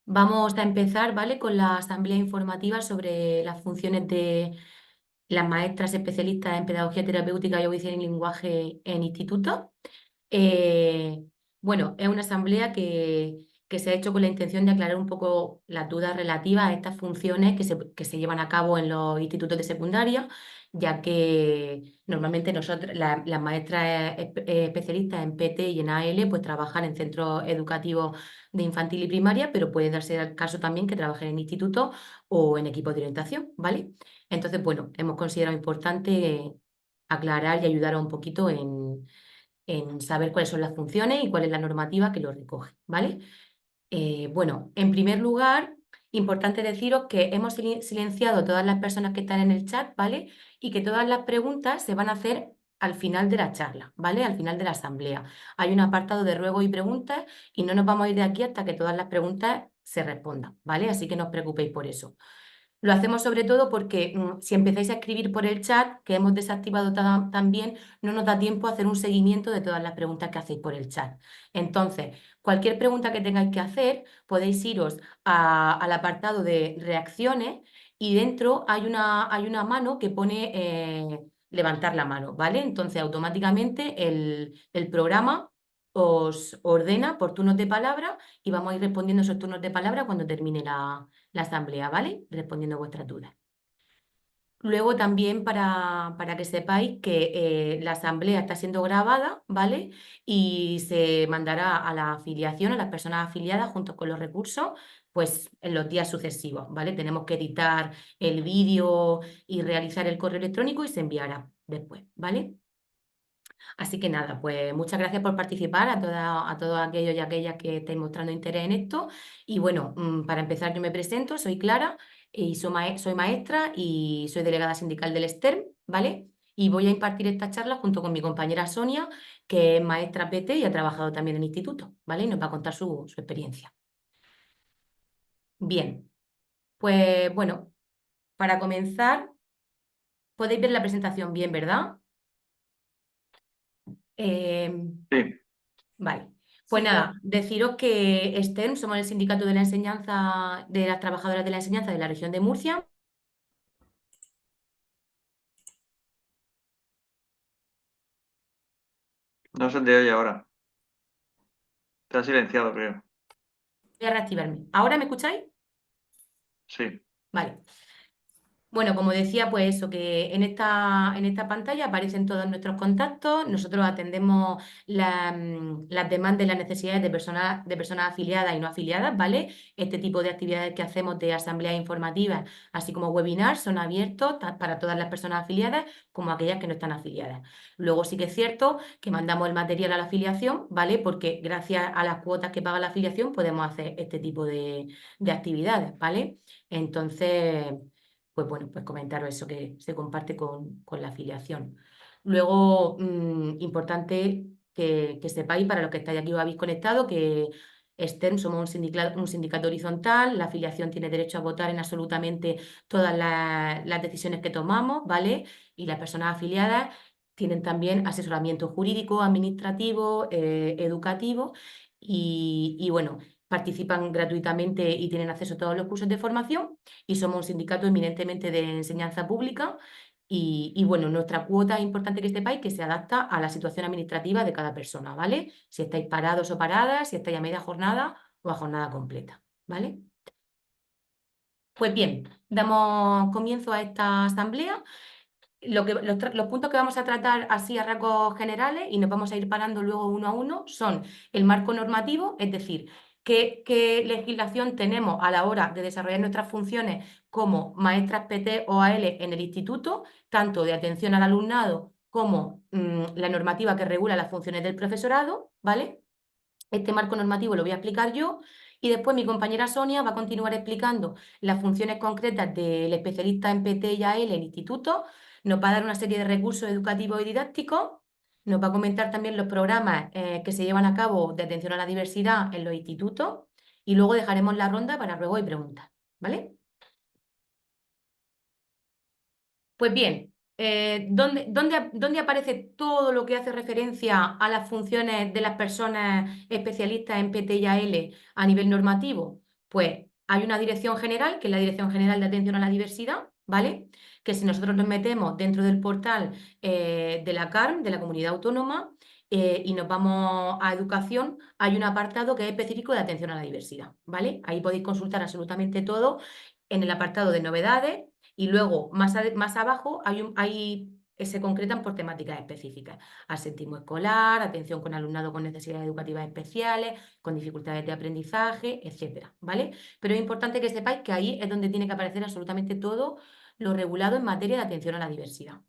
Vamos a empezar, ¿vale? Con la asamblea informativa sobre las funciones de las maestras especialistas en pedagogía terapéutica y audición y lenguaje en institutos. Eh, bueno, es una asamblea que se ha hecho con la intención de aclarar un poco las dudas relativas a estas funciones que se llevan a cabo en los institutos de secundaria, ya que normalmente nosotros, las maestras especialistas en PT y en AL, pues trabajan en centros educativos de infantil y primaria, pero puede darse el caso también que trabajen en institutos o en equipos de orientación, ¿vale? Entonces, bueno, hemos considerado importante aclarar y ayudar un poquito en saber cuáles son las funciones y cuál es la normativa que lo recoge, ¿vale? Bueno, en primer lugar, importante deciros que hemos silenciado todas las personas que están en el chat, ¿vale? Y que todas las preguntas se van a hacer al final de la charla, ¿vale? Al final de la asamblea. Hay un apartado de ruegos y preguntas y no nos vamos a ir de aquí hasta que todas las preguntas se respondan, ¿vale? Así que no os preocupéis por eso. Lo hacemos sobre todo porque si empezáis a escribir por el chat, que hemos desactivado también, no nos da tiempo a hacer un seguimiento de todas las preguntas que hacéis por el chat. Entonces, cualquier pregunta que tengáis que hacer, podéis iros al apartado de reacciones y dentro hay una mano que pone levantar la mano, ¿vale? Entonces, automáticamente el programa os ordena por turnos de palabra y vamos a ir respondiendo esos turnos de palabra cuando termine la asamblea, ¿vale? Respondiendo a vuestras dudas. Luego también para que sepáis que la asamblea está siendo grabada, ¿vale? Y se mandará a la afiliación, a las personas afiliadas junto con los recursos, pues en los días sucesivos, ¿vale? Tenemos que editar el vídeo y realizar el correo electrónico y se enviará después, ¿vale? Así que nada, pues muchas gracias por participar a todos aquellos y aquellas que estáis mostrando interés en esto. Y bueno, para empezar yo me presento, soy Clara y soy maestra y soy delegada sindical del STERM, ¿vale? Y voy a impartir esta charla junto con mi compañera Sonia, que es maestra PT y ha trabajado también en instituto, ¿vale? Y nos va a contar su experiencia. Bien, pues bueno, para comenzar, podéis ver la presentación bien, ¿verdad? Em, Sí, Vale. Pues nada, deciros que STEM somos el sindicato de la enseñanza de las trabajadoras de la enseñanza de la región de Murcia. no se te oye ahora. Te ha silenciado, creo. Voy a reactivarme. ¿Ahora me escucháis? Sí. Vale. Bueno, como decía, pues eso, que en esta pantalla aparecen todos nuestros contactos. Nosotros atendemos las demandas y las necesidades de personas afiliadas y no afiliadas, ¿vale? Este tipo de actividades que hacemos de asambleas informativas, así como webinars, son abiertos para todas las personas afiliadas como aquellas que no están afiliadas. Luego sí que es cierto que mandamos el material a la afiliación, ¿vale? Porque gracias a las cuotas que paga la afiliación podemos hacer este tipo de actividades, ¿vale? Entonces pues bueno, pues comentaros eso que se comparte con la afiliación. Luego, importante que sepáis, para los que estáis aquí o habéis conectado, que STEM somos un sindicato horizontal, la afiliación tiene derecho a votar en absolutamente todas las decisiones que tomamos, ¿vale? Y las personas afiliadas tienen también asesoramiento jurídico, administrativo, educativo y bueno, participan gratuitamente y tienen acceso a todos los cursos de formación y somos un sindicato eminentemente de enseñanza pública y bueno, nuestra cuota es importante que sepáis que se adapta a la situación administrativa de cada persona, ¿vale? Si estáis parados o paradas, si estáis a media jornada o a jornada completa, ¿vale? Pues bien, damos comienzo a esta asamblea. Los puntos que vamos a tratar así a rasgos generales y nos vamos a ir parando luego uno a uno son el marco normativo, es decir, qué legislación tenemos a la hora de desarrollar nuestras funciones como maestras PT o AL en el instituto, tanto de atención al alumnado como la normativa que regula las funciones del profesorado, ¿vale? Este marco normativo lo voy a explicar yo y después mi compañera Sonia va a continuar explicando las funciones concretas del especialista en PT y AL en instituto, nos va a dar una serie de recursos educativos y didácticos, nos va a comentar también los programas que se llevan a cabo de atención a la diversidad en los institutos y luego dejaremos la ronda para ruegos y preguntas, ¿vale? Pues bien, ¿dónde aparece todo lo que hace referencia a las funciones de las personas especialistas en PT y AL a nivel normativo? Pues hay una dirección general, que es la Dirección General de Atención a la Diversidad, ¿vale? Que si nosotros nos metemos dentro del portal de la CARM, de la Comunidad Autónoma, y nos vamos a Educación, hay un apartado que es específico de atención a la diversidad, ¿vale? Ahí podéis consultar absolutamente todo en el apartado de novedades y luego más abajo se concretan por temáticas específicas. Absentismo escolar, atención con alumnado con necesidades educativas especiales, con dificultades de aprendizaje, etcétera, ¿vale? Pero es importante que sepáis que ahí es donde tiene que aparecer absolutamente todo lo regulado en materia de atención a la diversidad.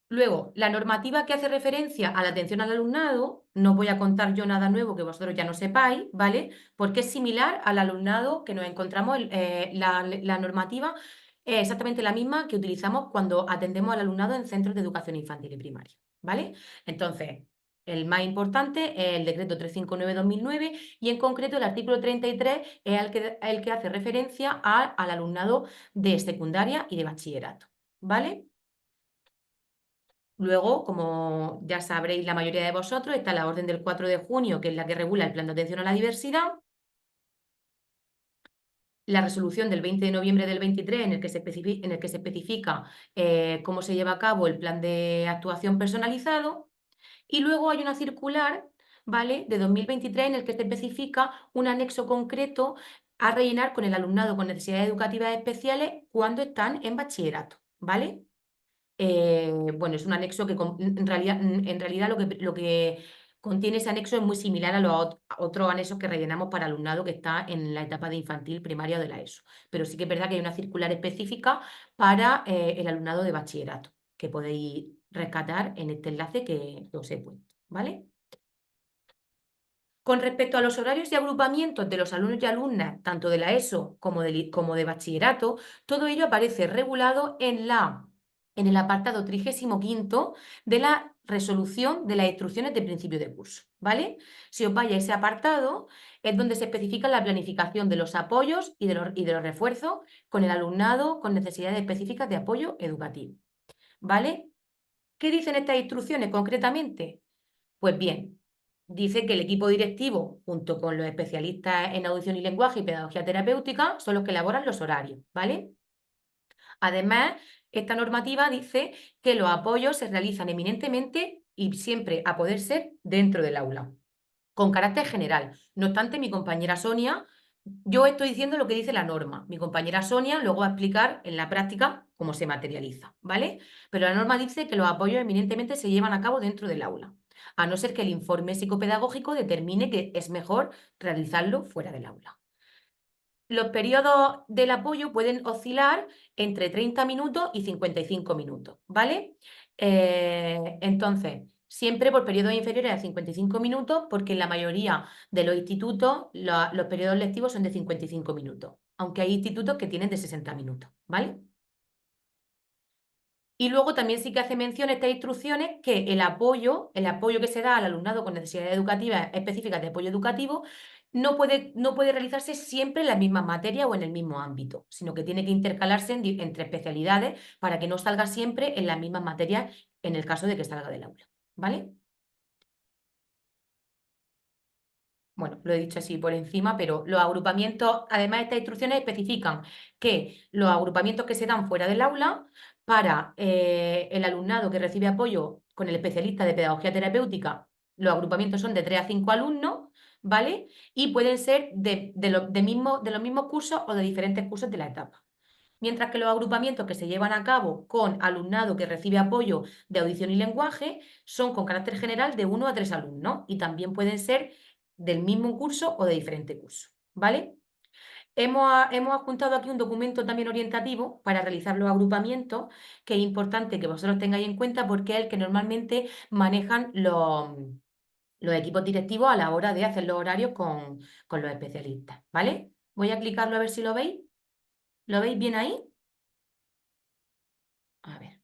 Luego, la normativa que hace referencia a la atención al alumnado, no voy a contar yo nada nuevo que vosotros ya no sepáis, ¿vale? Porque es similar al alumnado que nos encontramos, la normativa es exactamente la misma que utilizamos cuando atendemos al alumnado en centros de educación infantil y primaria, ¿vale? Entonces, el más importante es el decreto 359/2009 y en concreto el artículo 33 es el que hace referencia al alumnado de secundaria y de bachillerato, ¿vale? Luego, como ya sabréis la mayoría de vosotros, está la orden del 4 de junio, que es la que regula el plan de atención a la diversidad, la resolución del 20 de noviembre del 23, en el que se especifica cómo se lleva a cabo el plan de actuación personalizado, y luego hay una circular, ¿vale?, de 2023 en el que se especifica un anexo concreto a rellenar con el alumnado con necesidades educativas especiales cuando están en bachillerato, ¿vale? Bueno, es un anexo que en realidad lo que contiene ese anexo es muy similar a los otros anexos que rellenamos para alumnado que está en la etapa de infantil, primaria o de la ESO. Pero sí que es verdad que hay una circular específica para el alumnado de bachillerato, que podéis rescatar en este enlace que os he puesto, ¿vale? Con respecto a los horarios y agrupamientos de los alumnos y alumnas, tanto de la ESO como de bachillerato, todo ello aparece regulado en el apartado 35 de la resolución de las instrucciones de principio de curso, ¿vale? Si os vais a ese apartado, es donde se especifica la planificación de los apoyos y de los refuerzos con el alumnado con necesidades específicas de apoyo educativo, ¿vale? ¿Qué dicen estas instrucciones concretamente? Pues bien, dice que el equipo directivo, junto con los especialistas en audición y lenguaje y pedagogía terapéutica, son los que elaboran los horarios, ¿vale? Además, esta normativa dice que los apoyos se realizan eminentemente y siempre a poder ser dentro del aula, con carácter general. No obstante, mi compañera Sonia, yo estoy diciendo lo que dice la norma. Mi compañera Sonia luego va a explicar en la práctica cómo se materializa, ¿vale? Pero la norma dice que los apoyos eminentemente se llevan a cabo dentro del aula, a no ser que el informe psicopedagógico determine que es mejor realizarlo fuera del aula. Los periodos del apoyo pueden oscilar entre 30 minutos y 55 minutos, ¿vale? Entonces, siempre por periodos inferiores a 55 minutos, porque en la mayoría de los institutos los periodos lectivos son de 55 minutos, aunque hay institutos que tienen de 60 minutos, ¿vale? Y luego también sí que hace mención estas instrucciones que el apoyo que se da al alumnado con necesidades educativas específicas de apoyo educativo no puede realizarse siempre en las mismas materias o en el mismo ámbito, sino que tiene que intercalarse entre especialidades para que no salga siempre en las mismas materias en el caso de que salga del aula, ¿vale? Bueno, lo he dicho así por encima, pero los agrupamientos, además estas instrucciones especifican que los agrupamientos que se dan fuera del aula para el alumnado que recibe apoyo con el especialista de pedagogía terapéutica, los agrupamientos son de 3 a 5 alumnos, ¿vale? Y pueden ser de los mismos cursos o de diferentes cursos de la etapa. Mientras que los agrupamientos que se llevan a cabo con alumnado que recibe apoyo de audición y lenguaje son con carácter general de 1 a 3 alumnos y también pueden ser del mismo curso o de diferente curso, ¿vale? Hemos adjuntado aquí un documento también orientativo para realizar los agrupamientos, que es importante que vosotros tengáis en cuenta porque es el que normalmente manejan los equipos directivos a la hora de hacer los horarios con los especialistas, ¿vale? Voy a clicarlo a ver si lo veis. ¿Lo veis bien ahí? A ver.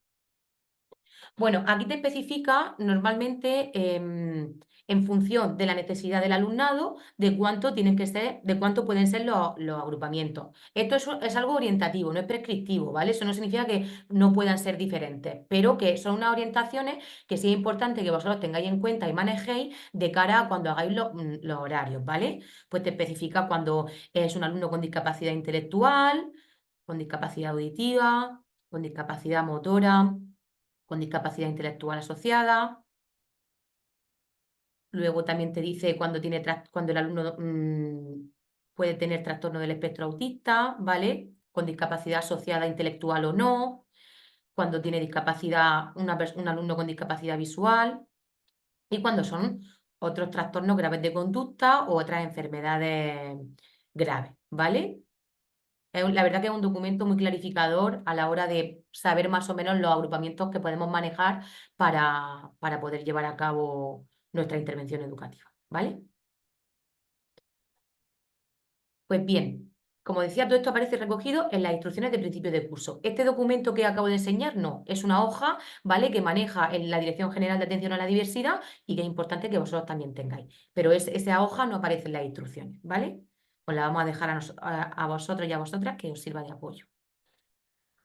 Bueno, aquí te especifica normalmente en función de la necesidad del alumnado, de cuánto tienen que ser, de cuánto pueden ser los agrupamientos. Esto es algo orientativo, no es prescriptivo, ¿vale? Eso no significa que no puedan ser diferentes, pero que son unas orientaciones que sí es importante que vosotros tengáis en cuenta y manejéis de cara a cuando hagáis los horarios, ¿vale? Pues te especifica cuando es un alumno con discapacidad intelectual, con discapacidad auditiva, con discapacidad motora, con discapacidad intelectual asociada. Luego también te dice cuando el alumno puede tener trastorno del espectro autista, ¿vale? Con discapacidad asociada intelectual o no, cuando tiene discapacidad, un alumno con discapacidad visual y cuando son otros trastornos graves de conducta o otras enfermedades graves, ¿vale? La verdad que es un documento muy clarificador a la hora de saber más o menos los agrupamientos que podemos manejar para poder llevar a cabo nuestra intervención educativa, ¿vale? Pues bien, como decía, todo esto aparece recogido en las instrucciones de principio de curso. Este documento que acabo de enseñar, no, es una hoja, ¿vale? Que maneja en la Dirección General de Atención a la Diversidad y que es importante que vosotros también tengáis. Pero esa hoja no aparece en las instrucciones, ¿vale? Os la vamos a dejar a vosotros y a vosotras que os sirva de apoyo.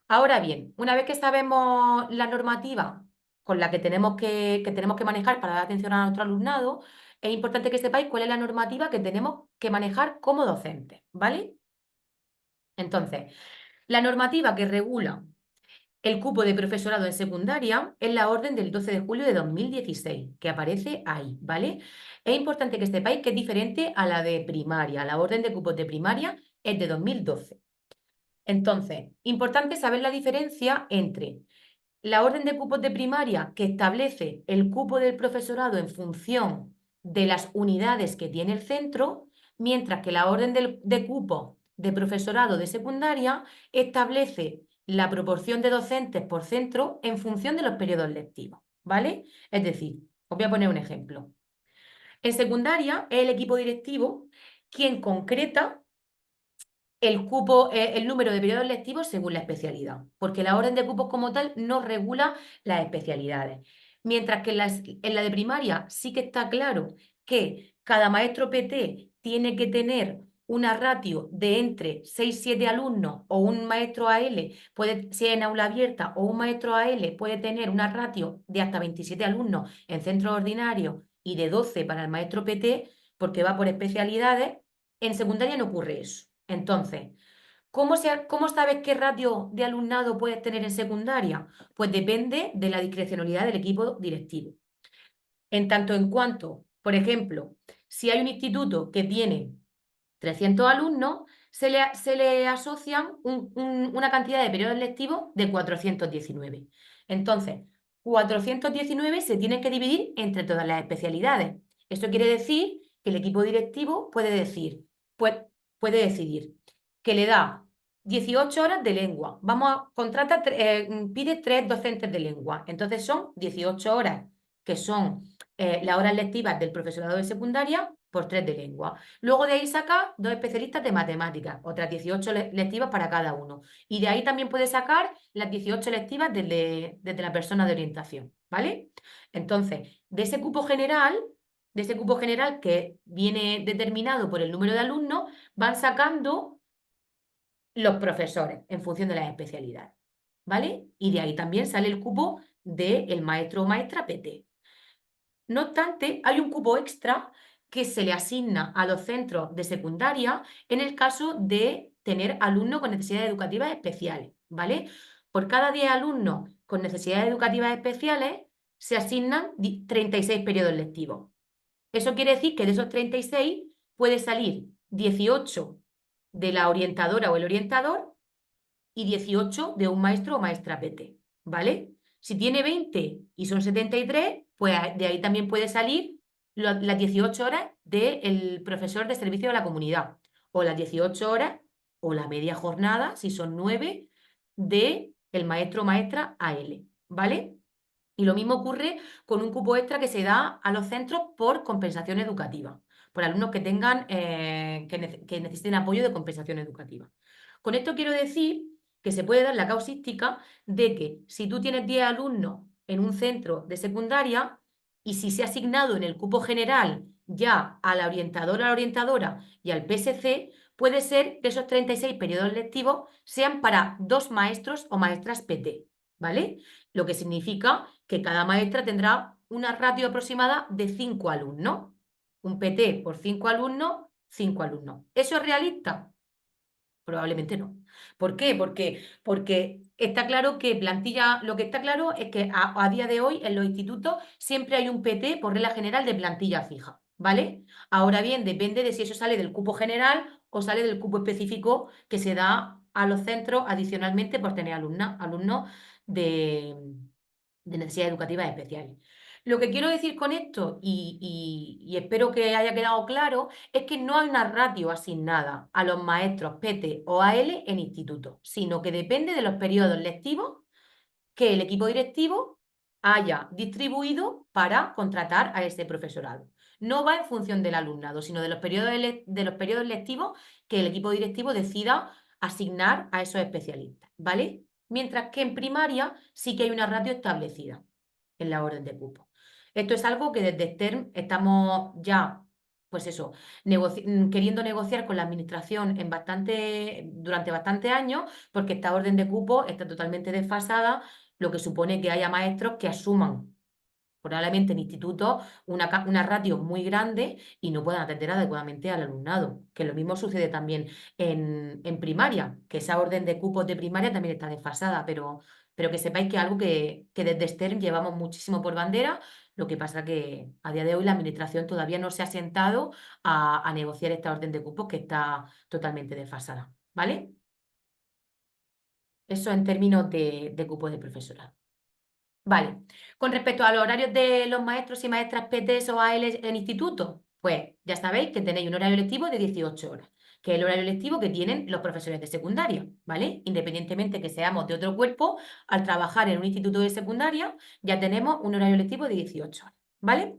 Ahora bien, una vez que sabemos la normativa con la que tenemos que manejar para dar atención a nuestro alumnado, es importante que sepáis cuál es la normativa que tenemos que manejar como docentes, ¿vale? Entonces, la normativa que regula el cupo de profesorado en secundaria es la orden del 12 de julio de 2016, que aparece ahí, ¿vale? Es importante que sepáis que es diferente a la de primaria. La orden de cupos de primaria es de 2012. Entonces, importante saber la diferencia entre la orden de cupos de primaria, que establece el cupo del profesorado en función de las unidades que tiene el centro, mientras que la orden de cupos de profesorado de secundaria establece la proporción de docentes por centro en función de los periodos lectivos, ¿vale? Es decir, os voy a poner un ejemplo. En secundaria es el equipo directivo quien concreta el cupo, el número de periodos lectivos según la especialidad, porque la orden de cupos como tal no regula las especialidades. Mientras que en la de primaria sí que está claro que cada maestro PT tiene que tener una ratio de entre 6-7 alumnos o un maestro AL, puede, si es en aula abierta, o un maestro AL puede tener una ratio de hasta 27 alumnos en centros ordinarios y de 12 para el maestro PT, porque va por especialidades. En secundaria no ocurre eso. Entonces, ¿cómo sabes qué ratio de alumnado puedes tener en secundaria? Pues depende de la discrecionalidad del equipo directivo. En tanto en cuanto, por ejemplo, si hay un instituto que tiene 300 alumnos, se le asocian una cantidad de periodos lectivos de 419. Entonces, 419 se tienen que dividir entre todas las especialidades. Esto quiere decir que el equipo directivo pues, puede decidir que le da 18 horas de lengua. Pide 3 docentes de lengua. Entonces son 18 horas, que son las horas lectivas del profesorado de secundaria, por 3 de lengua. Luego de ahí saca 2 especialistas de matemáticas, otras 18 lectivas para cada uno. Y de ahí también puede sacar las 18 lectivas desde la persona de orientación, ¿vale? Entonces, de ese cupo general que viene determinado por el número de alumnos, van sacando los profesores en función de las especialidades, ¿vale? Y de ahí también sale el cupo del maestro o maestra PT. No obstante, hay un cupo extra que se le asigna a los centros de secundaria en el caso de tener alumnos con necesidades educativas especiales, ¿vale? Por cada 10 alumnos con necesidades educativas especiales se asignan 36 periodos lectivos. Eso quiere decir que de esos 36 puede salir 18 de la orientadora o el orientador y 18 de un maestro o maestra PT, ¿vale? Si tiene 20 y son 73, pues de ahí también puede salir las 18 horas del profesor de servicio a la comunidad, o las 18 horas, o la media jornada, si son 9, de el maestro o maestra AL, ¿vale? Y lo mismo ocurre con un cupo extra que se da a los centros por compensación educativa, por alumnos que tengan, que necesiten apoyo de compensación educativa. Con esto quiero decir que se puede dar la causística de que si tú tienes 10 alumnos en un centro de secundaria y si se ha asignado en el cupo general ya a la orientadora y al PSC, puede ser que esos 36 periodos lectivos sean para 2 maestros o maestras PT, ¿vale? Lo que significa que cada maestra tendrá una ratio aproximada de 5 alumnos. Un PT por 5 alumnos, 5 alumnos. ¿Eso es realista? Probablemente no. ¿Por qué? Porque está claro que plantilla, lo que está claro es que a día de hoy en los institutos siempre hay un PT por regla general de plantilla fija, ¿vale? Ahora bien, depende de si eso sale del cupo general o sale del cupo específico que se da a los centros adicionalmente por tener alumnos de, de necesidades educativas especiales. Lo que quiero decir con esto, y espero que haya quedado claro, es que no hay una ratio asignada a los maestros PT o AL en instituto, sino que depende de los periodos lectivos que el equipo directivo haya distribuido para contratar a ese profesorado. No va en función del alumnado, sino de los periodos lectivos que el equipo directivo decida asignar a esos especialistas, ¿vale? Mientras que en primaria sí que hay una ratio establecida en la orden de cupo. Esto es algo que desde STERM estamos ya, pues eso, queriendo negociar con la administración durante bastantes años, porque esta orden de cupo está totalmente desfasada, lo que supone que haya maestros que asuman probablemente en institutos una ratio muy grande y no puedan atender adecuadamente al alumnado. Que lo mismo sucede también en primaria, que esa orden de cupos de primaria también está desfasada, pero que sepáis que es algo que desde STERN llevamos muchísimo por bandera, lo que pasa que a día de hoy la administración todavía no se ha sentado a negociar esta orden de cupos que está totalmente desfasada, ¿vale? Eso en términos de cupos de profesorado. Vale. Con respecto a los horarios de los maestros y maestras PTs o AL en instituto, pues ya sabéis que tenéis un horario lectivo de 18 horas, que es el horario lectivo que tienen los profesores de secundaria, ¿vale? Independientemente que seamos de otro cuerpo, al trabajar en un instituto de secundaria ya tenemos un horario lectivo de 18 horas, ¿vale?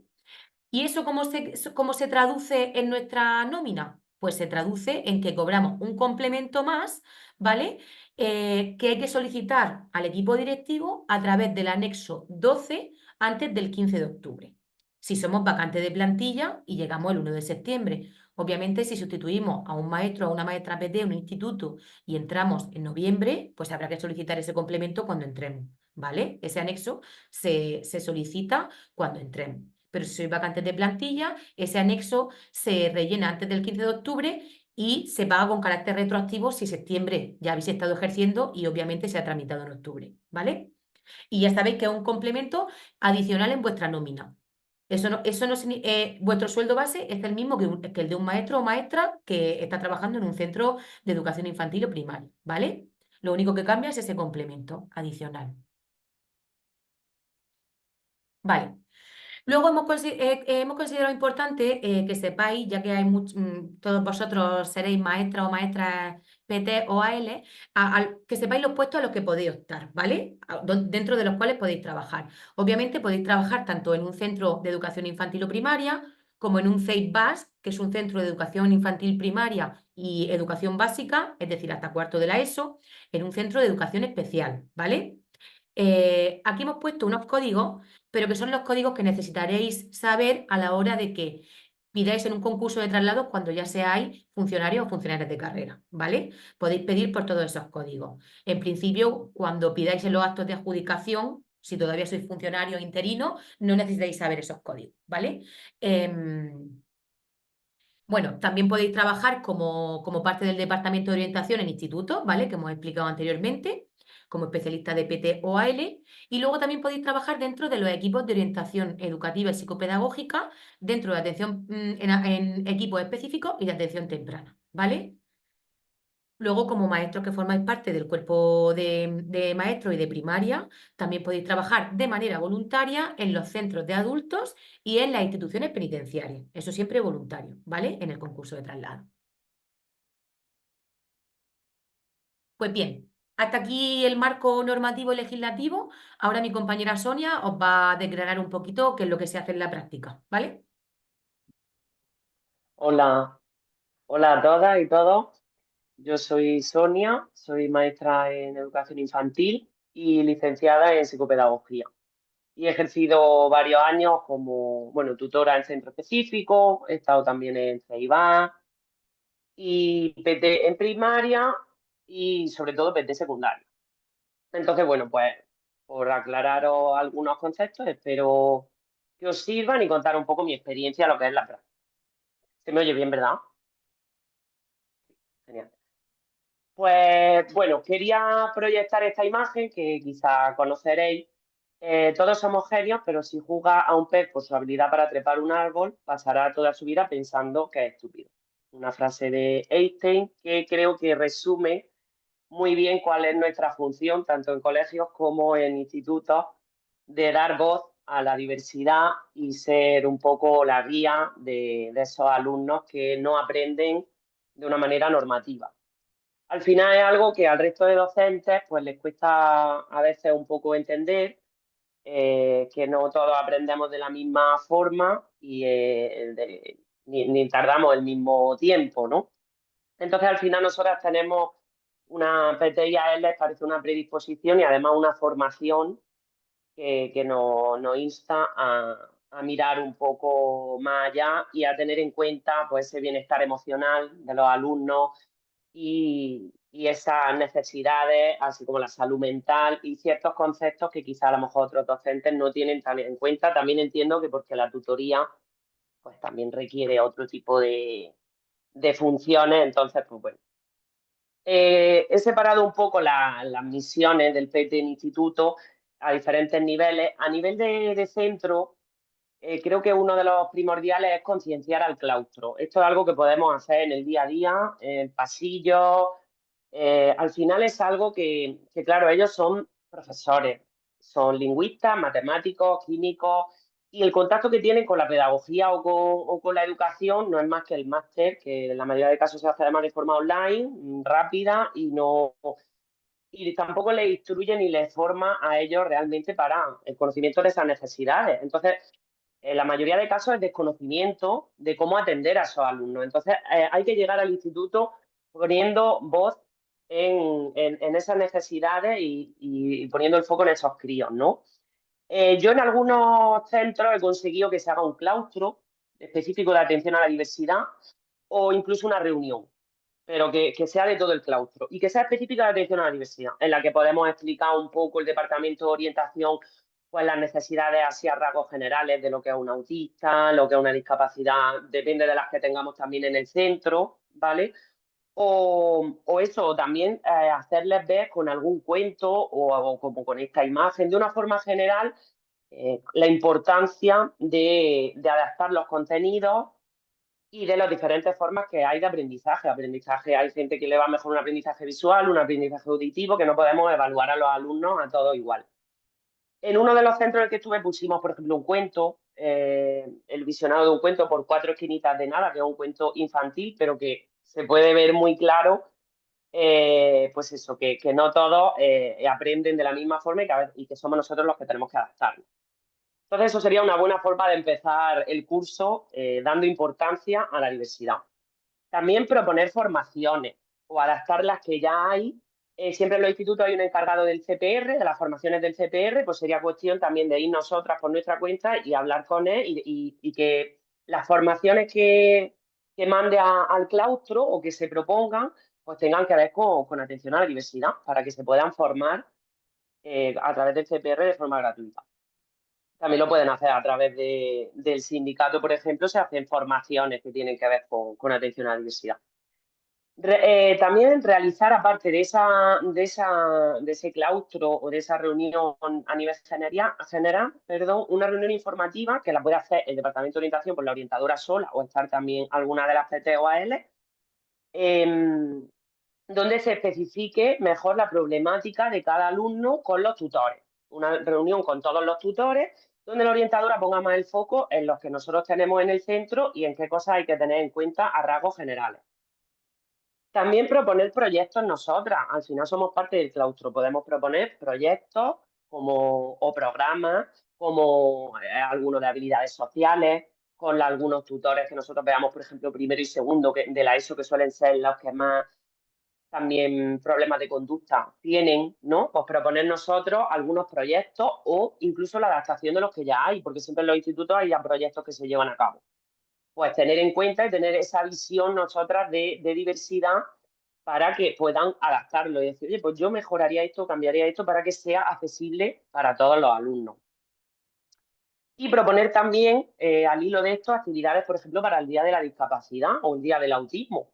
¿Y eso cómo se traduce en nuestra nómina? Pues se traduce en que cobramos un complemento más, ¿vale? Que hay que solicitar al equipo directivo a través del anexo 12 antes del 15 de octubre. Si somos vacantes de plantilla y llegamos el 1 de septiembre. Obviamente, si sustituimos a un maestro o a una maestra PT en un instituto y entramos en noviembre, pues habrá que solicitar ese complemento cuando entremos, ¿vale? Ese anexo se solicita cuando entremos. Pero si soy vacante de plantilla, ese anexo se rellena antes del 15 de octubre y se paga con carácter retroactivo si septiembre ya habéis estado ejerciendo y obviamente se ha tramitado en octubre, ¿vale? Y ya sabéis que es un complemento adicional en vuestra nómina. Vuestro sueldo base es el mismo que el de un maestro o maestra que está trabajando en un centro de educación infantil o primaria, ¿vale? Lo único que cambia es ese complemento adicional. Vale. Luego hemos considerado importante que sepáis, ya que todos vosotros seréis maestras o maestras PT o AL, que sepáis los puestos a los que podéis optar, ¿vale? Dentro de los cuales podéis trabajar. Obviamente podéis trabajar tanto en un centro de educación infantil o primaria, como en un CEIP-BAS, que es un centro de educación infantil primaria y educación básica, es decir, hasta cuarto de la ESO, en un centro de educación especial, ¿vale? Aquí hemos puesto unos códigos, pero que son los códigos que necesitaréis saber a la hora de que pidáis en un concurso de traslados cuando ya seáis funcionarios o funcionarias de carrera, ¿vale? Podéis pedir por todos esos códigos. En principio, cuando pidáis en los actos de adjudicación, si todavía sois funcionario o interino, no necesitáis saber esos códigos, ¿vale? Bueno, también podéis trabajar como parte del departamento de orientación en instituto, ¿vale? Que hemos explicado anteriormente, como especialista de PT o AL. Y luego también podéis trabajar dentro de los equipos de orientación educativa y psicopedagógica, dentro de atención en equipos específicos y de atención temprana, ¿vale? Luego, como maestros que formáis parte del cuerpo de maestros y de primaria, también podéis trabajar de manera voluntaria en los centros de adultos y en las instituciones penitenciarias. Eso siempre voluntario, ¿vale? En el concurso de traslado. Pues bien, hasta aquí el marco normativo y legislativo. Ahora mi compañera Sonia os va a desgranar un poquito qué es lo que se hace en la práctica, ¿vale? Hola, hola a todas y todos. Yo soy Sonia, soy maestra en educación infantil y licenciada en psicopedagogía. y he ejercido varios años como, bueno, tutora en centro específico, he estado también en CEIBA y PT en primaria y sobre todo PT secundaria. Entonces, bueno, pues por aclararos algunos conceptos, espero que os sirvan y contar un poco mi experiencia, lo que es la práctica. Se me oye bien, ¿verdad? Genial. Pues bueno, quería proyectar esta imagen que quizá conoceréis. Todos somos genios, pero si juzga a un pez por su habilidad para trepar un árbol, pasará toda su vida pensando que es estúpido. Una frase de Einstein que creo que resume muy bien cuál es nuestra función, tanto en colegios como en institutos, de dar voz a la diversidad y ser un poco la guía de esos alumnos que no aprenden de una manera normativa. Al final es algo que al resto de docentes pues les cuesta a veces un poco entender, que no todos aprendemos de la misma forma y ni tardamos el mismo tiempo, ¿no? Entonces al final nosotras tenemos una PTIAL, les parece una predisposición y además una formación que nos insta a mirar un poco más allá y a tener en cuenta pues, ese bienestar emocional de los alumnos y esas necesidades, así como la salud mental y ciertos conceptos que quizá a lo mejor otros docentes no tienen tan en cuenta. También entiendo que porque la tutoría pues también requiere otro tipo de funciones, entonces pues bueno. He separado un poco las misiones del PT en instituto a diferentes niveles. A nivel de centro, creo que uno de los primordiales es concienciar al claustro. Esto es algo que podemos hacer en el día a día, en el pasillo. Al final es algo que, claro, ellos son profesores, son lingüistas, matemáticos, químicos, y el contacto que tienen con la pedagogía o con la educación no es más que el máster, que en la mayoría de casos se hace además de forma online, rápida, y tampoco les instruye ni les forma a ellos realmente para el conocimiento de esas necesidades. Entonces, en la mayoría de casos es desconocimiento de cómo atender a esos alumnos. Entonces, hay que llegar al instituto poniendo voz en esas necesidades y poniendo el foco en esos críos, ¿no? Yo en algunos centros he conseguido que se haga un claustro específico de atención a la diversidad o incluso una reunión, pero que sea de todo el claustro y que sea específica de atención a la diversidad, en la que podemos explicar un poco el departamento de orientación, pues las necesidades así a rasgos generales de lo que es un autista, lo que es una discapacidad, depende de las que tengamos también en el centro, ¿vale? O eso, también hacerles ver con algún cuento o como con esta imagen, de una forma general, la importancia de adaptar los contenidos y de las diferentes formas que hay de aprendizaje. Aprendizaje, hay gente que le va mejor un aprendizaje visual, un aprendizaje auditivo, que no podemos evaluar a los alumnos a todos igual. En uno de los centros en el que estuve pusimos, por ejemplo, un cuento, el visionado de un cuento por 4 esquinitas de nada, que es un cuento infantil, pero que se puede ver muy claro, pues eso, que no todos aprenden de la misma forma y que somos nosotros los que tenemos que adaptarnos. Entonces, eso sería una buena forma de empezar el curso, dando importancia a la diversidad. También proponer formaciones o adaptar las que ya hay. Siempre en los institutos hay un encargado del CPR, de las formaciones del CPR, pues sería cuestión también de ir nosotras por nuestra cuenta y hablar con él y que las formaciones que mande al claustro o que se propongan, pues tengan que ver con atención a la diversidad, para que se puedan formar a través del CPR de forma gratuita. También lo pueden hacer a través del sindicato, por ejemplo, se hacen formaciones que tienen que ver con atención a la diversidad. También realizar, aparte de ese claustro o de esa reunión a nivel general, perdón, una reunión informativa que la puede hacer el Departamento de Orientación por la orientadora sola o estar también alguna de las PT o AL, donde se especifique mejor la problemática de cada alumno con los tutores. Una reunión con todos los tutores donde la orientadora ponga más el foco en los que nosotros tenemos en el centro y en qué cosas hay que tener en cuenta a rasgos generales. También proponer proyectos nosotras. Al final somos parte del claustro. Podemos proponer proyectos o programas como algunos de habilidades sociales, con algunos tutores que nosotros veamos, por ejemplo, primero y segundo de la ESO, que suelen ser los que más también problemas de conducta, tienen, ¿no? Pues proponer nosotros algunos proyectos o incluso la adaptación de los que ya hay, porque siempre en los institutos hay ya proyectos que se llevan a cabo. Pues tener en cuenta y tener esa visión nosotras de diversidad para que puedan adaptarlo y decir, oye, pues yo mejoraría esto, cambiaría esto para que sea accesible para todos los alumnos. Y proponer también, al hilo de esto, actividades, por ejemplo, para el Día de la Discapacidad o el Día del Autismo.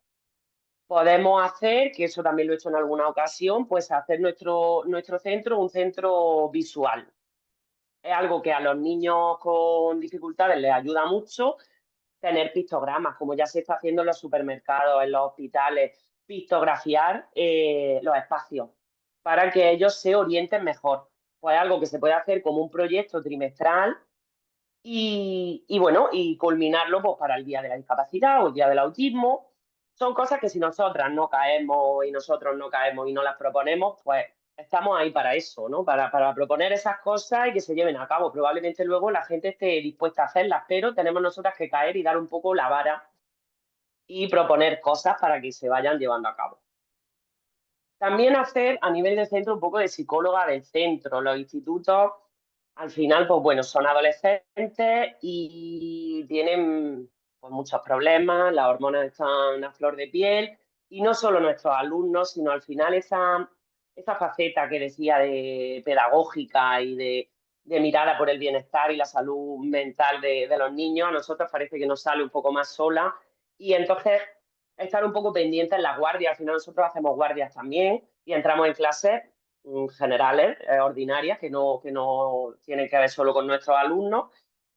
Podemos hacer, que eso también lo he hecho en alguna ocasión, pues hacer nuestro centro un centro visual. Es algo que a los niños con dificultades les ayuda mucho tener pictogramas, como ya se está haciendo en los supermercados, en los hospitales, pictografiar los espacios para que ellos se orienten mejor. Pues algo que se puede hacer como un proyecto trimestral y bueno, y culminarlo pues, para el Día de la Discapacidad o el Día del Autismo. Son cosas que si nosotras no caemos y nosotros no caemos y no las proponemos, pues estamos ahí para eso, ¿no? Para proponer esas cosas y que se lleven a cabo. Probablemente luego la gente esté dispuesta a hacerlas, pero tenemos nosotras que caer y dar un poco la vara y proponer cosas para que se vayan llevando a cabo. También hacer a nivel de centro un poco de psicóloga del centro. Los institutos, al final, pues bueno, son adolescentes y tienen pues, muchos problemas, las hormonas están a flor de piel y no solo nuestros alumnos, sino al final esa faceta que decía de pedagógica y de mirada por el bienestar y la salud mental de los niños, a nosotros parece que nos sale un poco más sola y entonces estar un poco pendientes en las guardias. Al final nosotros hacemos guardias también y entramos en clases generales, ordinarias, que no tienen que ver solo con nuestros alumnos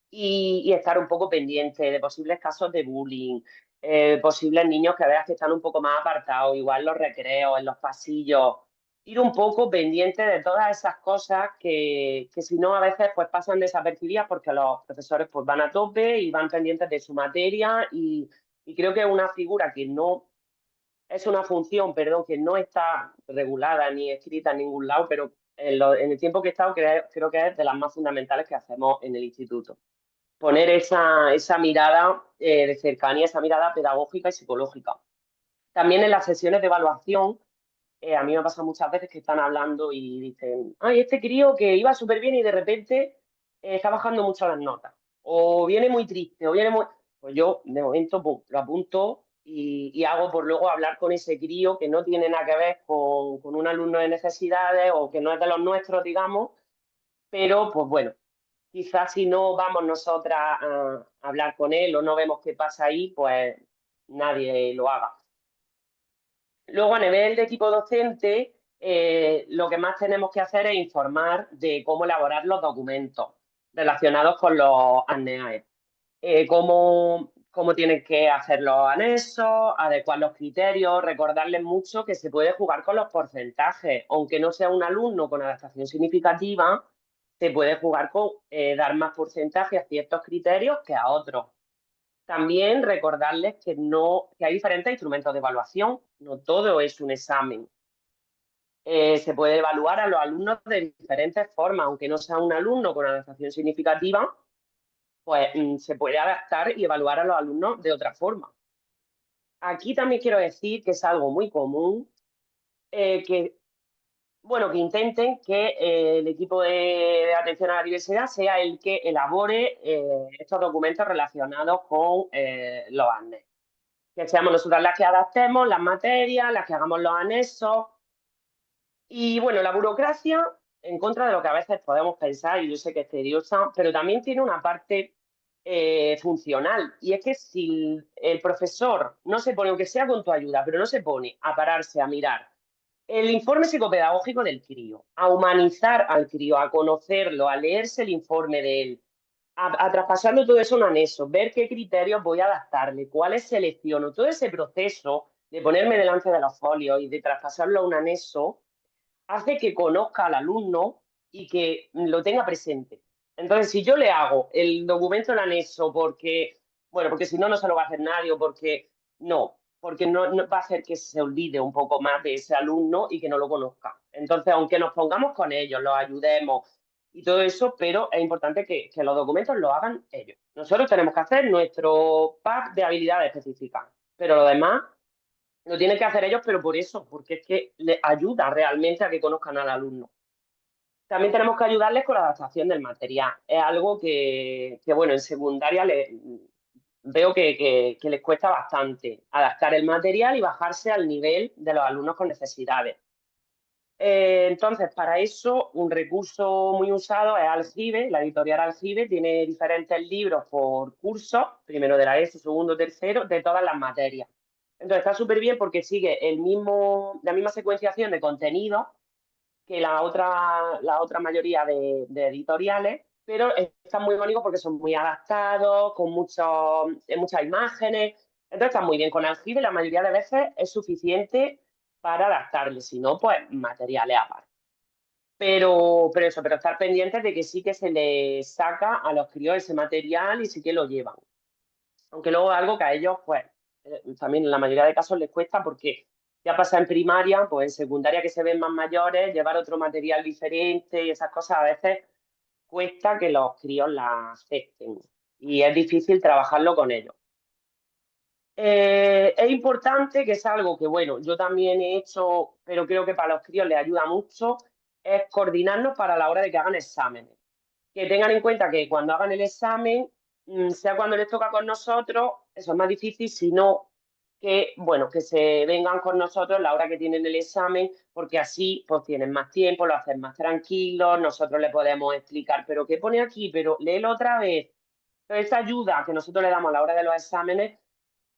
y estar un poco pendiente de posibles casos de bullying, posibles niños que veas que están un poco más apartados, igual en los recreos, en los pasillos, ir un poco pendiente de todas esas cosas que si no a veces pues pasan desapercibidas porque los profesores pues van a tope y van pendientes de su materia y creo que es una figura que no es una función, perdón, que no está regulada ni escrita en ningún lado, pero en el tiempo que he estado creo que es de las más fundamentales que hacemos en el instituto. Poner esa mirada de cercanía, esa mirada pedagógica y psicológica. También en las sesiones de evaluación, a mí me pasa muchas veces que están hablando y dicen, ay, este crío que iba súper bien y de repente está bajando mucho las notas. O viene muy triste, o viene muy... Pues yo, de momento, pum, lo apunto y hago por luego hablar con ese crío que no tiene nada que ver con un alumno de necesidades o que no es de los nuestros, digamos, pero pues bueno, quizás si no vamos nosotras a hablar con él o no vemos qué pasa ahí, pues nadie lo haga. Luego, a nivel de equipo docente, lo que más tenemos que hacer es informar de cómo elaborar los documentos relacionados con los ANEAE. Cómo tienen que hacer los anexos, adecuar los criterios, recordarles mucho que se puede jugar con los porcentajes. Aunque no sea un alumno con adaptación significativa, se puede jugar con dar más porcentaje a ciertos criterios que a otros. También recordarles que hay diferentes instrumentos de evaluación, no todo es un examen. Se puede evaluar a los alumnos de diferentes formas, aunque no sea un alumno con adaptación significativa, pues se puede adaptar y evaluar a los alumnos de otra forma. Aquí también quiero decir que es algo muy común que intenten que el equipo de atención a la diversidad sea el que elabore estos documentos relacionados con los ANES. Que seamos nosotras las que adaptemos las materias, las que hagamos los anexos. Y bueno, la burocracia, en contra de lo que a veces podemos pensar, y yo sé que es tediosa, pero también tiene una parte funcional. Y es que si el profesor no se pone, aunque sea con tu ayuda, pero no se pone a pararse a mirar el informe psicopedagógico del crío, a humanizar al crío, a conocerlo, a leerse el informe de él, a traspasarlo todo eso en un anexo, ver qué criterios voy a adaptarle, cuáles selecciono, todo ese proceso de ponerme delante de los folios y de traspasarlo a un anexo, hace que conozca al alumno y que lo tenga presente. Entonces, si yo le hago el documento en anexo porque si no, no se lo va a hacer nadie o porque no va a hacer que se olvide un poco más de ese alumno y que no lo conozca. Entonces, aunque nos pongamos con ellos, los ayudemos y todo eso, pero es importante que los documentos lo hagan ellos. Nosotros tenemos que hacer nuestro pack de habilidades específicas, pero lo demás Lo tienen que hacer ellos, pero por eso, porque es que les ayuda realmente a que conozcan al alumno. También tenemos que ayudarles con la adaptación del material. Es algo que bueno, en secundaria veo que les cuesta bastante adaptar el material y bajarse al nivel de los alumnos con necesidades. Entonces, para eso, un recurso muy usado es Aljibe. La editorial Aljibe tiene diferentes libros por curso, primero de la ESO, segundo, tercero, de todas las materias. Entonces, está súper bien porque sigue la misma secuenciación de contenido que la otra mayoría de editoriales, pero están muy bonitos porque son muy adaptados, con muchas imágenes. Entonces, está muy bien. Con Aljibe, la mayoría de veces es suficiente para adaptarle, si no, pues materiales aparte. Pero estar pendientes de que sí que se les saca a los críos ese material y sí que lo llevan. Aunque luego es algo que a ellos, pues, también en la mayoría de casos les cuesta porque ya pasa en primaria, pues en secundaria que se ven más mayores, llevar otro material diferente y esas cosas a veces cuesta que los críos las acepten y es difícil trabajarlo con ellos. Es importante, que es algo que, bueno, yo también he hecho, pero creo que para los críos les ayuda mucho, es coordinarnos para la hora de que hagan exámenes. Que tengan en cuenta que cuando hagan el examen, sea cuando les toca con nosotros, eso es más difícil, sino que, bueno, que se vengan con nosotros la hora que tienen el examen, porque así pues tienen más tiempo, lo hacen más tranquilos, nosotros le podemos explicar, pero ¿qué pone aquí? Pero léelo otra vez. Entonces, esa ayuda que nosotros le damos a la hora de los exámenes,